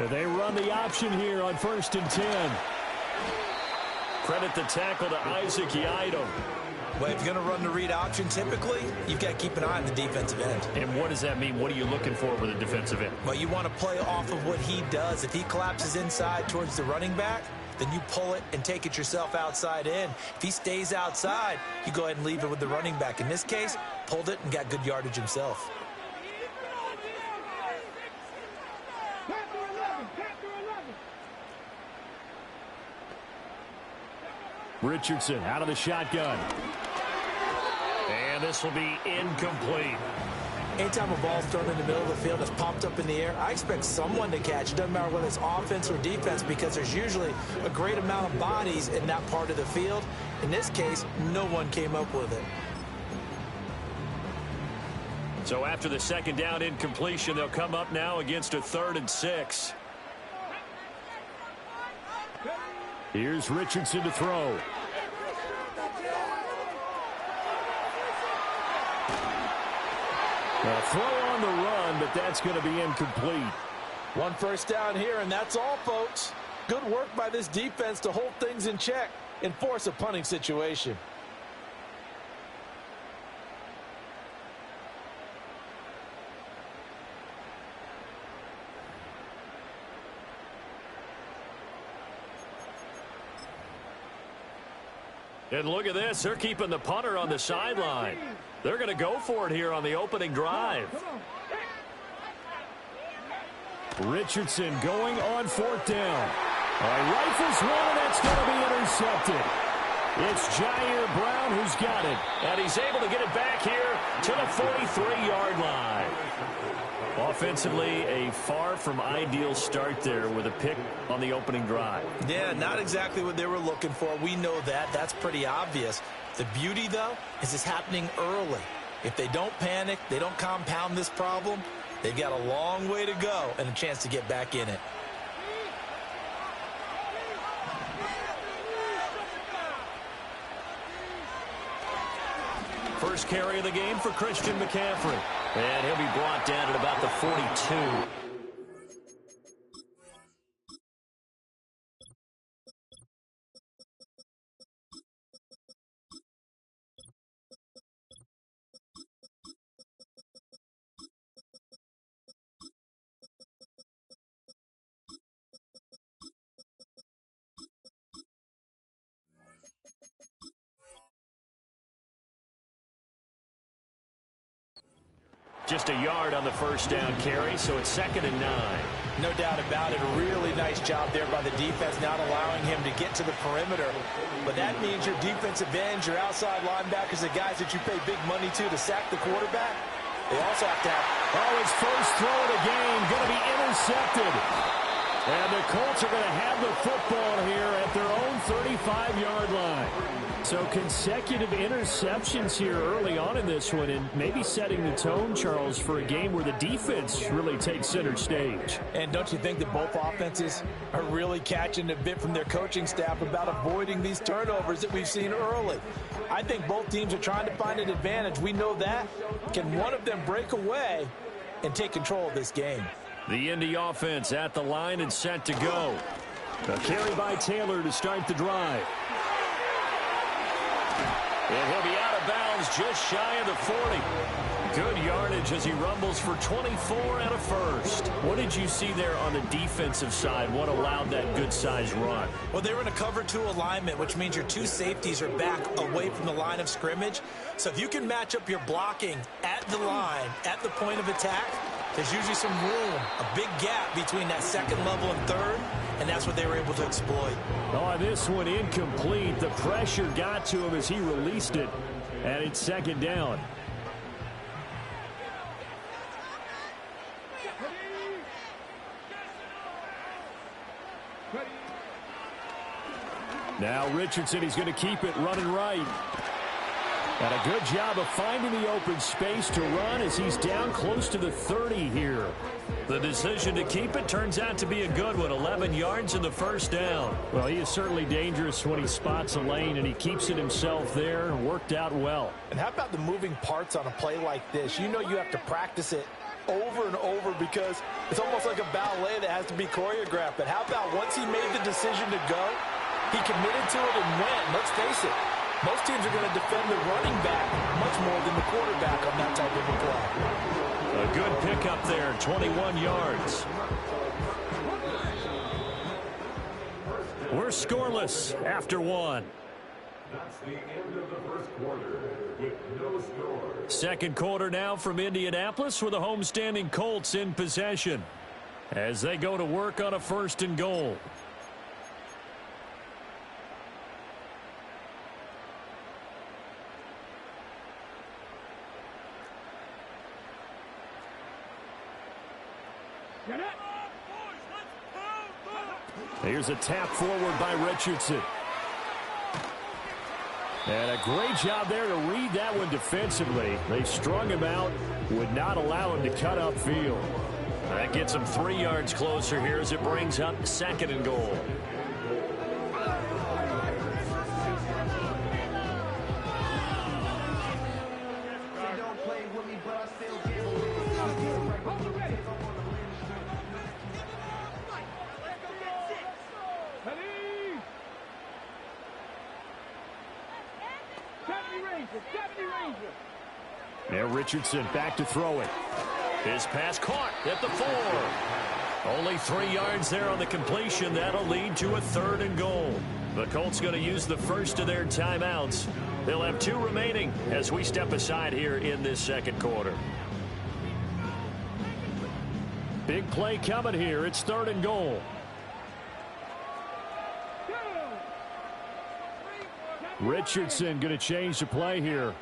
They run the option here on 1st and 10. Credit the tackle to Isaac Yiadom. Well, if you're going to run the read option, typically, you've got to keep an eye on the defensive end. And what does that mean? What are you looking for with a defensive end? Well, you want to play off of what he does. If he collapses inside towards the running back, then you pull it and take it yourself outside in. If he stays outside, you go ahead and leave it with the running back. In this case, pulled it and got good yardage himself. Richardson out of the shotgun. And this will be incomplete. Anytime a ball's thrown in the middle of the field, it's popped up in the air, I expect someone to catch. It doesn't matter whether it's offense or defense, because there's usually a great amount of bodies in that part of the field. In this case, no one came up with it. So after the second down incompletion, they'll come up now against a 3rd and 6. Here's Richardson to throw. A throw on the run, but that's going to be incomplete. One first down here, and that's all, folks. Good work by this defense to hold things in check and force a punting situation. And look at this. They're keeping the punter on the sideline. They're going to go for it here on the opening drive. Richardson going on 4th down. Rifles one, and that's going to be intercepted. It's Jair Brown who's got it. And he's able to get it back here to the 43-yard line. Offensively, a far from ideal start there with a pick on the opening drive. Yeah, not exactly what they were looking for. We know that. That's pretty obvious. The beauty, though, is it's happening early. If they don't panic, they don't compound this problem, they've got a long way to go and a chance to get back in it. First carry of the game for Christian McCaffrey. And he'll be brought down at about the 42. Just a yard on the first down carry, so it's 2nd and 9. No doubt about it. A really nice job there by the defense, not allowing him to get to the perimeter. But that means your defensive ends, your outside linebackers, the guys that you pay big money to sack the quarterback, they also have to have... Oh, his first throw of the game going to be intercepted. And the Colts are going to have the football here at their own 35-yard line. So consecutive interceptions here early on in this one, and maybe setting the tone, Charles, for a game where the defense really takes center stage. And don't you think that both offenses are really catching a bit from their coaching staff about avoiding these turnovers that we've seen early? I think both teams are trying to find an advantage. We know that. Can one of them break away and take control of this game? The Indy offense at the line and set to go. A carry by Taylor to start the drive. And he'll be out of bounds just shy of the 40. Good yardage as he rumbles for 24 and a first. What did you see there on the defensive side? What allowed that good-sized run? Well, they were in a cover 2 alignment, which means your 2 safeties are back away from the line of scrimmage. So if you can match up your blocking at the line, at the point of attack, there's usually some room, a big gap between that second level and third, and that's what they were able to exploit. Oh, this one incomplete. The pressure got to him as he released it, and it's 2nd down. Now Richardson, he's going to keep it running right. And a good job of finding the open space to run as he's down close to the 30 here. The decision to keep it turns out to be a good one. 11 yards in the first down. Well, he is certainly dangerous when he spots a lane, and he keeps it himself there. Worked out well. And how about the moving parts on a play like this? You know you have to practice it over and over because it's almost like a ballet that has to be choreographed. But how about once he made the decision to go, he committed to it and went. Let's face it. Most teams are going to defend the running back much more than the quarterback on that type of a play. A good pickup there, 21 yards. We're scoreless after 1. That's the end of the first quarter with no score. Second quarter now from Indianapolis with the homestanding Colts in possession as they go to work on a 1st and goal. Here's a tap forward by Richardson. And a great job there to read that one defensively. They strung him out, would not allow him to cut upfield. That gets him 3 yards closer here as it brings up 2nd and goal. Now Richardson back to throw it. His pass caught at the 4. Only 3 yards there on the completion. That'll lead to a 3rd and goal. The Colts going to use the first of their timeouts. They'll have 2 remaining as we step aside here in this second quarter. Big play coming here. It's 3rd and goal. Richardson going to change the play here.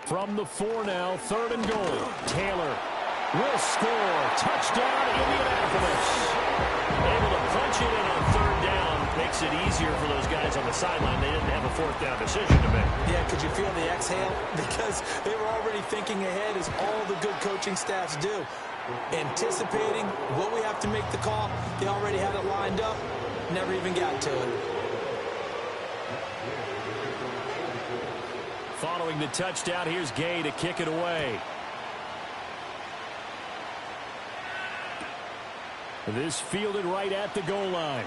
From the 4 now, 3rd and goal. Taylor will score. Touchdown, Indianapolis. Able to punch it in on 3rd down. Makes it easier for those guys on the sideline. They didn't have a 4th down decision to make. Yeah, could you feel the exhale? Because they were already thinking ahead, as all the good coaching staffs do. Anticipating what we have to make the call. They already had it lined up. Never even got to it. Following the touchdown, here's Gay to kick it away. This fielded right at the goal line.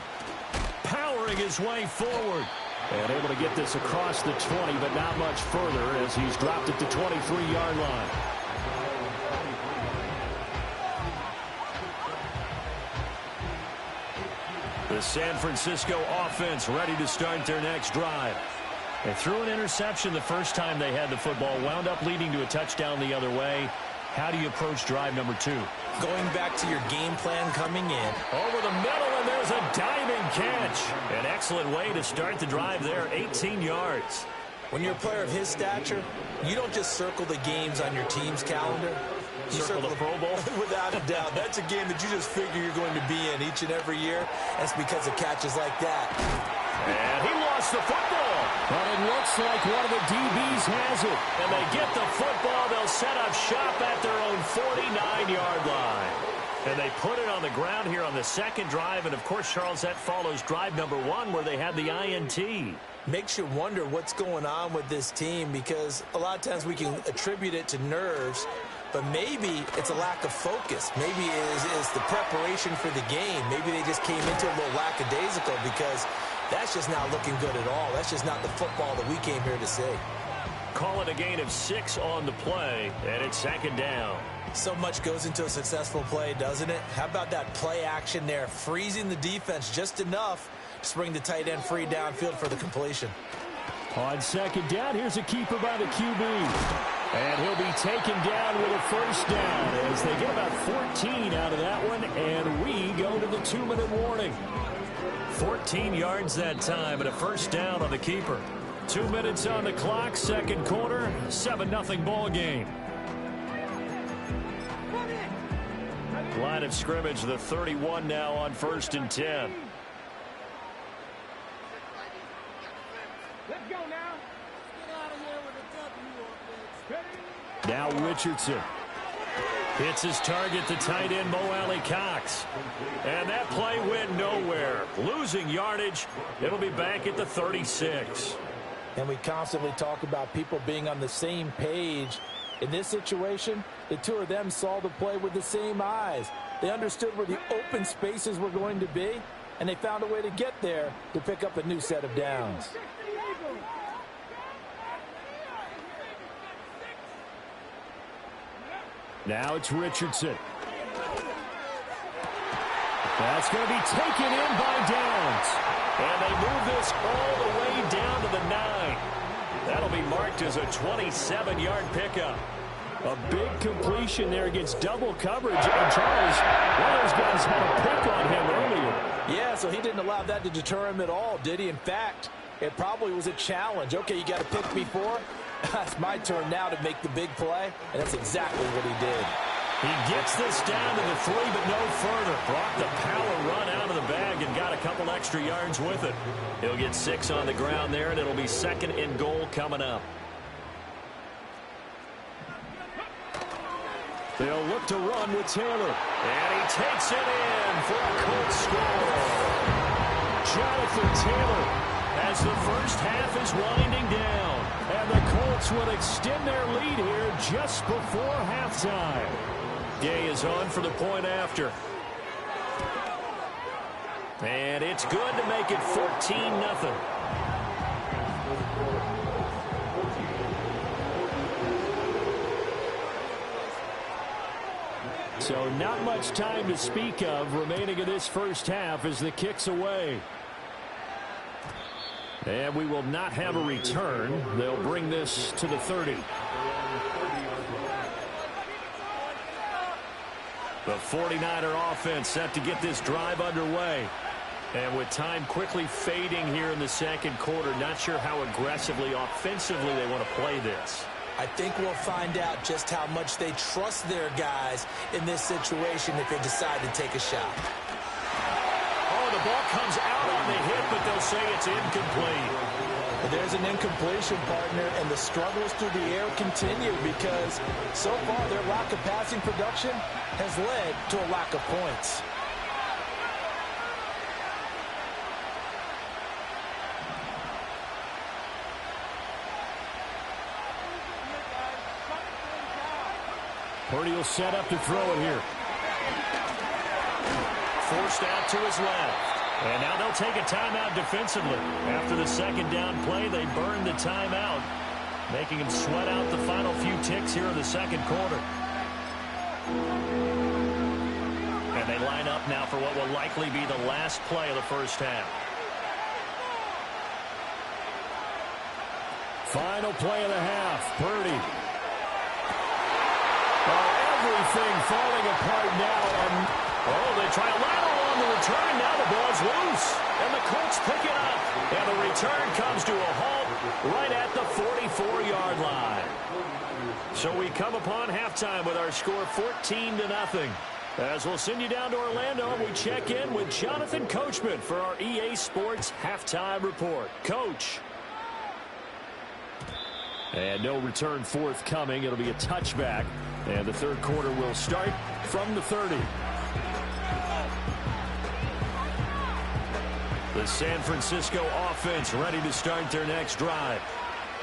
Powering his way forward. And able to get this across the 20, but not much further as he's dropped at the 23-yard line. The San Francisco offense ready to start their next drive. They threw an interception the first time they had the football, wound up leading to a touchdown the other way. How do you approach drive number 2? Going back to your game plan coming in. Over the middle, and there's a diving catch. An excellent way to start the drive there, 18 yards. When you're a player of his stature, you don't just circle the games on your team's calendar. You circle the Pro Bowl? Without a doubt. That's a game that you just figure you're going to be in each and every year. That's because of catches like that. And he lost the football. But it looks like one of the DBs has it. And they get the football. They'll set up shop at their own 49-yard line. And they put it on the ground here on the second drive. And, of course, Charles, that follows drive number 1 where they had the INT. Makes you wonder what's going on with this team, because a lot of times we can attribute it to nerves, but maybe it's a lack of focus. Maybe it's the preparation for the game. Maybe they just came into a little lackadaisical, because that's just not looking good at all. That's just not the football that we came here to see. Call it a gain of 6 on the play, and it's second down. So much goes into a successful play, doesn't it? How about that play action there, freezing the defense just enough to bring the tight end free downfield for the completion. On second down, here's a keeper by the QB. And he'll be taken down with a first down as they get about 14 out of that one, and we go to the 2-minute warning. 14 yards that time and a first down on the keeper. 2 minutes on the clock, second quarter, 7-0 ball game. Line of scrimmage, the 31 now on 1st and 10. Let's go now. Get out of here with a W. Now Richardson. Hits his target, the tight end, Mo Alley Cox. And that play went nowhere. Losing yardage. It'll be back at the 36. And we constantly talk about people being on the same page. In this situation, the two of them saw the play with the same eyes. They understood where the open spaces were going to be, and they found a way to get there to pick up a new set of downs. Now it's Richardson. That's going to be taken in by Downs. And they move this all the way down to the 9. That'll be marked as a 27-yard pickup. A big completion there against double coverage. And Charles, one of those guys had a pick on him earlier. Yeah, so he didn't allow that to deter him at all, did he? In fact, it probably was a challenge. Okay, you got to pick me 4. It's my turn now to make the big play, and that's exactly what he did. He gets this down to the 3, but no further. Brought the power run out of the bag and got a couple extra yards with it. He'll get 6 on the ground there, and it'll be 2nd and goal coming up. They'll look to run with Taylor. And he takes it in for a Colts score. Jonathan Taylor, as the first half is winding down. And the Colts will extend their lead here just before halftime. Gay is on for the point after. And it's good to make it 14-0. So not much time to speak of remaining in this first half as the kick's away. And we will not have a return. They'll bring this to the 30. The 49er offense set to get this drive underway. And with time quickly fading here in the second quarter, not sure how aggressively, offensively they want to play this. I think we'll find out just how much they trust their guys in this situation if they decide to take a shot. Oh, the ball comes out on the hit, but they'll say it's incomplete. But there's an incompletion, partner, and the struggles through the air continue because so far their lack of passing production has led to a lack of points. Purdy will set up to throw it here. Forced out to his left. And now they'll take a timeout defensively. After the second down play, they burn the timeout, making them sweat out the final few ticks here in the second quarter. And they line up now for what will likely be the last play of the first half. Final play of the half. Purdy. Oh, everything falling apart now. And, they try a lateral on the return. Now the ball's loose. And the Colts pick it up. And the return comes to a halt right at the 44-yard line. So we come upon halftime with our score 14-0. As we'll send you down to Orlando, we check in with Jonathan Coachman for our EA Sports Halftime Report. Coach. And no return forthcoming. It'll be a touchback. And the third quarter will start from the 30. The San Francisco offense ready to start their next drive.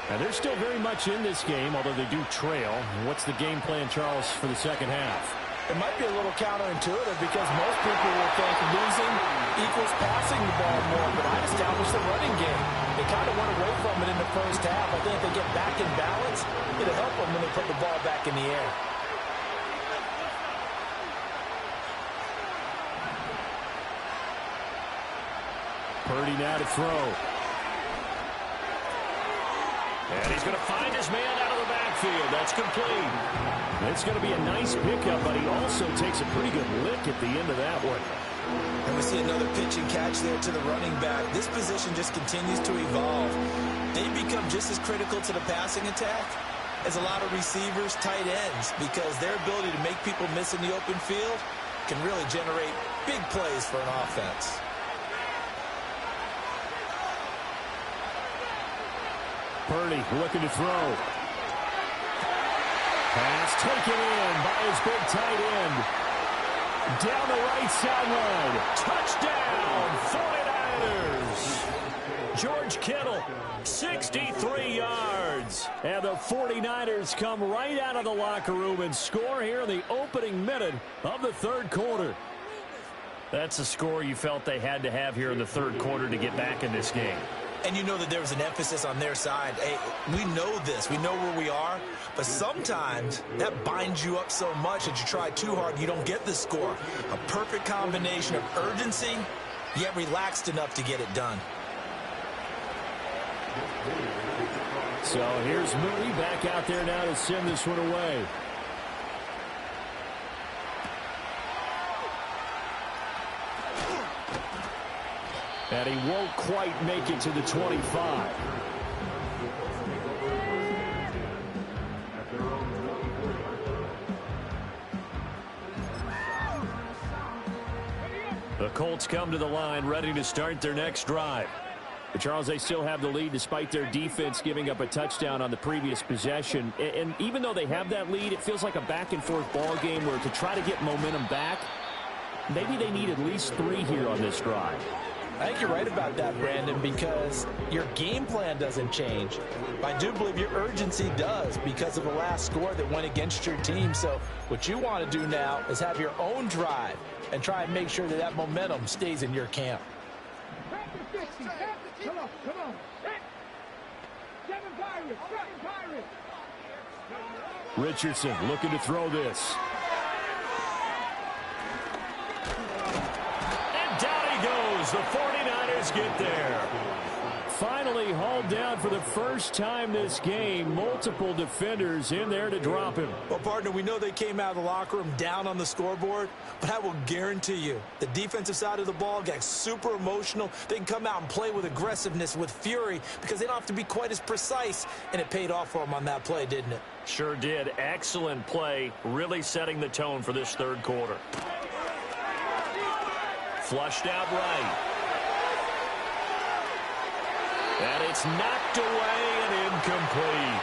And they're still very much in this game, although they do trail. What's the game plan, Charles, for the second half? It might be a little counterintuitive because most people will think losing equals passing the ball more, but I established the running game. They kind of went away from it in the first half. I think if they get back in balance, it'll help them when they put the ball back in the air. Purdy now to throw. And he's going to find his man out of the backfield. That's complete. It's going to be a nice pickup, but he also takes a pretty good lick at the end of that one. And we see another pitch and catch there to the running back. This position just continues to evolve. They become just as critical to the passing attack as a lot of receivers, tight ends, because their ability to make people miss in the open field can really generate big plays for an offense. Purdy looking to throw. Pass taken in by his big tight end. Down the right sideline. Touchdown, 49ers. George Kittle, 63 yards. And the 49ers come right out of the locker room and score here in the opening minute of the third quarter. That's a score you felt they had to have here in the third quarter to get back in this game. And you know that there was an emphasis on their side. Hey, we know this. We know where we are. But sometimes that binds you up so much that you try too hard and you don't get the score. A perfect combination of urgency, yet relaxed enough to get it done. So here's Moody back out there now to send this one away. And he won't quite make it to the 25. The Colts come to the line ready to start their next drive. But Charles, they still have the lead despite their defense giving up a touchdown on the previous possession. And even though they have that lead, it feels like a back-and-forth ball game where to try to get momentum back, maybe they need at least 3 here on this drive. I think you're right about that, Brandon, because your game plan doesn't change. I do believe your urgency does because of the last score that went against your team. So what you want to do now is have your own drive and try and make sure that that momentum stays in your camp. Come on. Seven Pirates. Richardson looking to throw this. The 49ers get there. Finally hauled down for the first time this game. Multiple defenders in there to drop him. Well, partner, we know they came out of the locker room down on the scoreboard, but I will guarantee you the defensive side of the ball got super emotional. They can come out and play with aggressiveness, with fury, because they don't have to be quite as precise, and it paid off for them on that play, didn't it? Sure did. Excellent play, really setting the tone for this third quarter. Flushed out right. And it's knocked away and incomplete.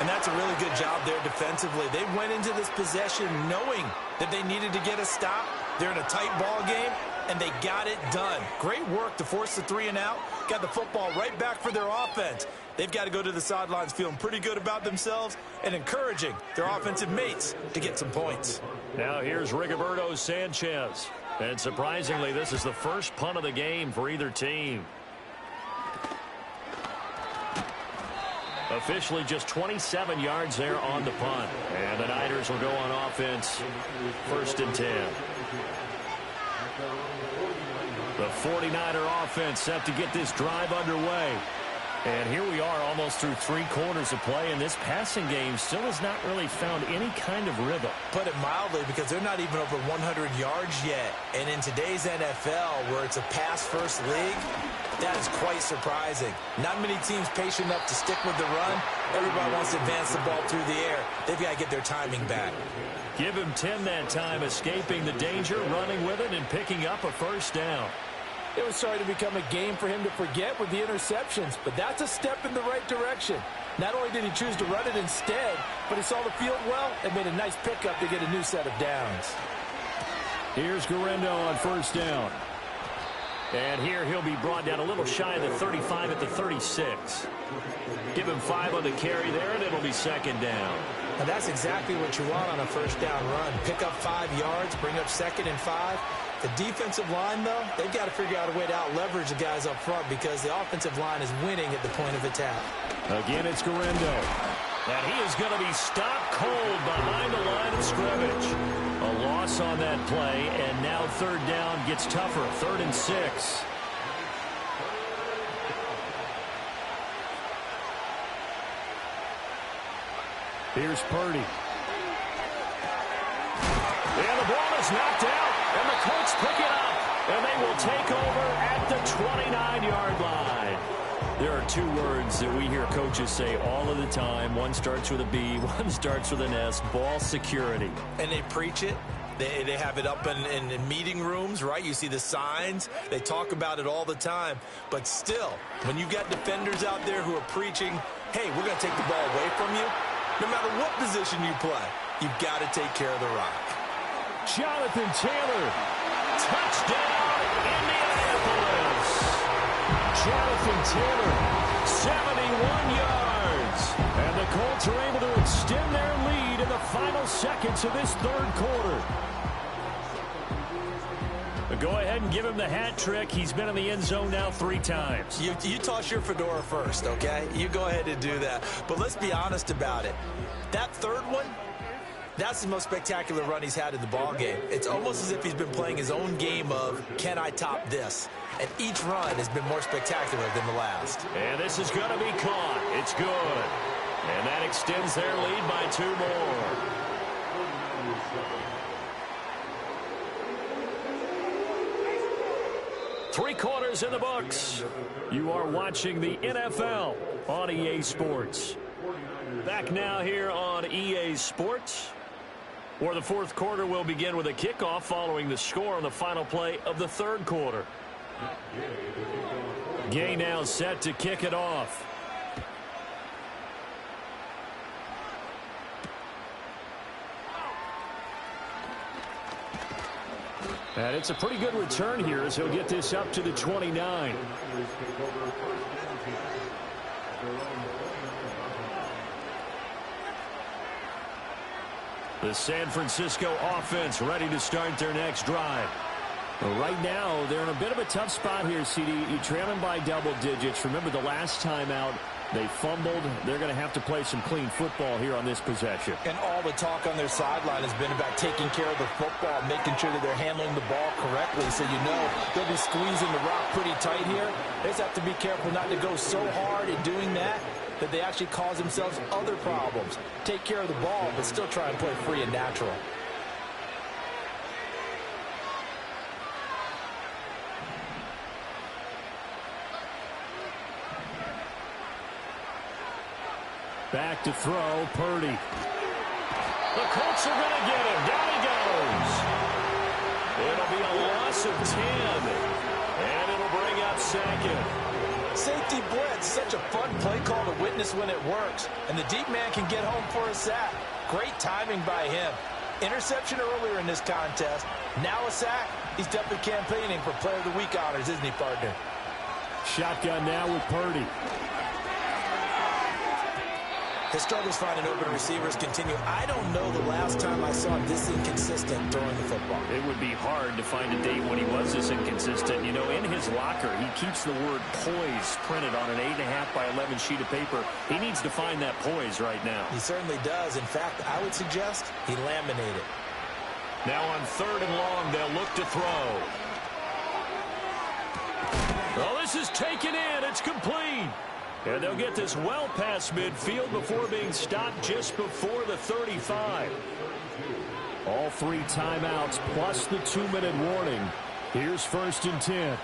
And that's a really good job there defensively. They went into this possession knowing that they needed to get a stop. They're in a tight ball game, and they got it done. Great work to force the 3 and out. Got the football right back for their offense. They've got to go to the sidelines feeling pretty good about themselves and encouraging their offensive mates to get some points. Now here's Rigoberto Sanchez. And surprisingly, this is the first punt of the game for either team. Officially just 27 yards there on the punt. And the Niners will go on offense, 1st and 10. The 49er offense set to get this drive underway. And here we are almost through 3 quarters of play, and this passing game still has not really found any kind of rhythm. Put it mildly, because they're not even over 100 yards yet. And in today's NFL, where it's a pass-first league, that is quite surprising. Not many teams patient enough to stick with the run. Everybody wants to advance the ball through the air. They've got to get their timing back. Give him 10 that time, escaping the danger, running with it, and picking up a first down. It was starting to become a game for him to forget with the interceptions, but that's a step in the right direction. Not only did he choose to run it instead, but he saw the field well and made a nice pickup to get a new set of downs. Here's Guerrero on first down. And here he'll be brought down a little shy of the 35 at the 36. Give him 5 on the carry there, and it'll be second down. Now that's exactly what you want on a first down run. Pick up 5 yards, bring up 2nd and 5. The defensive line, though, they've got to figure out a way to out-leverage the guys up front because the offensive line is winning at the point of attack. Again, it's Guerrero. And he is going to be stopped cold behind the line of scrimmage. A loss on that play, and now third down gets tougher. 3rd and 6. Here's Purdy. And the ball is knocked out, and the Colts pick it up, and they will take over at the 29-yard line. There are 2 words that we hear coaches say all of the time. One starts with a B, one starts with an S, ball security. And they preach it. They have it up in meeting rooms, right? You see the signs. They talk about it all the time. But still, when you've got defenders out there who are preaching, hey, we're going to take the ball away from you, no matter what position you play, you've got to take care of the rock. Jonathan Taylor, touchdown, Indianapolis. Jonathan Taylor, 71 yards. And the Colts are able to extend their lead in the final seconds of this 3rd quarter. But go ahead and give him the hat trick. He's been in the end zone now 3 times. You toss your fedora first, okay? You go ahead and do that. But let's be honest about it. That 3rd one, that's the most spectacular run he's had in the ballgame. It's almost as if he's been playing his own game of, can I top this? And each run has been more spectacular than the last. And this is going to be caught. It's good. And that extends their lead by 2 more. Three quarters in the books. You are watching the NFL on EA Sports. Back now here on EA Sports, where the 4th quarter will begin with a kickoff following the score on the final play of the 3rd quarter. Gay now set to kick it off. And it's a pretty good return here as he'll get this up to the 29. The San Francisco offense ready to start their next drive. Well, right now, they're in a bit of a tough spot here, CD. You trail them by double digits. Remember the last time out, they fumbled. They're going to have to play some clean football here on this possession. And all the talk on their sideline has been about taking care of the football, making sure that they're handling the ball correctly. So you know they'll be squeezing the rock pretty tight here. They just have to be careful not to go so hard in doing that they actually cause themselves other problems. Take care of the ball, but still try and play free and natural. Back to throw, Purdy. The Colts are going to get him. Down he goes. It'll be a loss of 10. And it'll bring up 2nd. Safety blitz, such a fun play call to witness when it works. And the deep man can get home for a sack. Great timing by him. Interception earlier in this contest. Now a sack. He's definitely campaigning for Player of the Week honors, isn't he, partner? Shotgun now with Purdy. His struggles finding open receivers continue. I don't know the last time I saw him this inconsistent throwing the football. It would be hard to find a date when he was this inconsistent. You know, in his locker, he keeps the word poise printed on an 8.5 by 11 sheet of paper. He needs to find that poise right now. He certainly does. In fact, I would suggest he laminated. Now on 3rd and long, they'll look to throw. Well, this is taken in. It's complete. And they'll get this well past midfield before being stopped just before the 35. All 3 timeouts plus the 2-minute warning. Here's 1st and 10.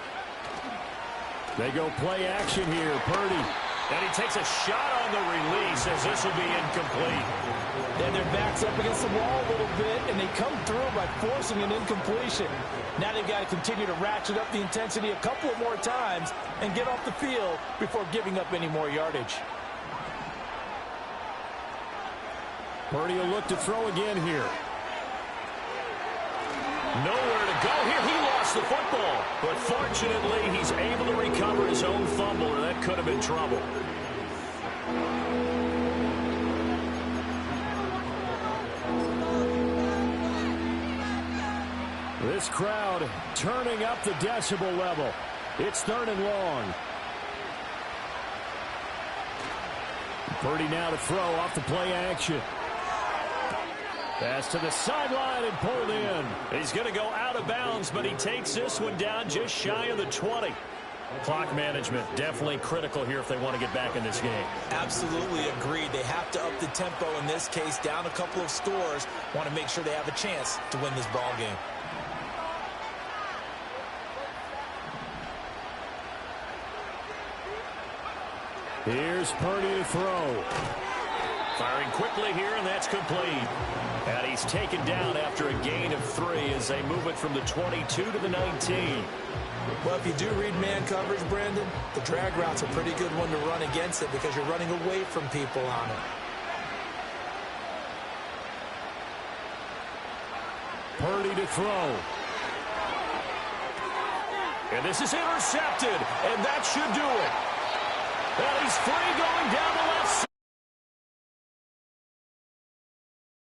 They go play action here. Purdy. And he takes a shot on the release as this will be incomplete. And their back's up against the wall a little bit, and they come through by forcing an incompletion. Now they've got to continue to ratchet up the intensity a couple of more times and get off the field before giving up any more yardage. Purdy will look to throw again here. Nowhere to go here. He lost the football. But fortunately, he's able to recover his own fumble, or that could have been trouble. This crowd turning up the decibel level. It's 3rd and long. Purdy now to throw off the play action. Pass to the sideline and pulled in. He's going to go out of bounds, but he takes this one down just shy of the 20. Clock management definitely critical here if they want to get back in this game. Absolutely agreed. They have to up the tempo in this case, down a couple of scores. Want to make sure they have a chance to win this ball game. Here's Purdy to throw. Firing quickly here, and that's complete. And he's taken down after a gain of 3 as they move it from the 22 to the 19. Well, if you do read man coverage, Brandon, the drag route's a pretty good one to run against it because you're running away from people on it. Purdy to throw. And this is intercepted, and that should do it. And he's free going down the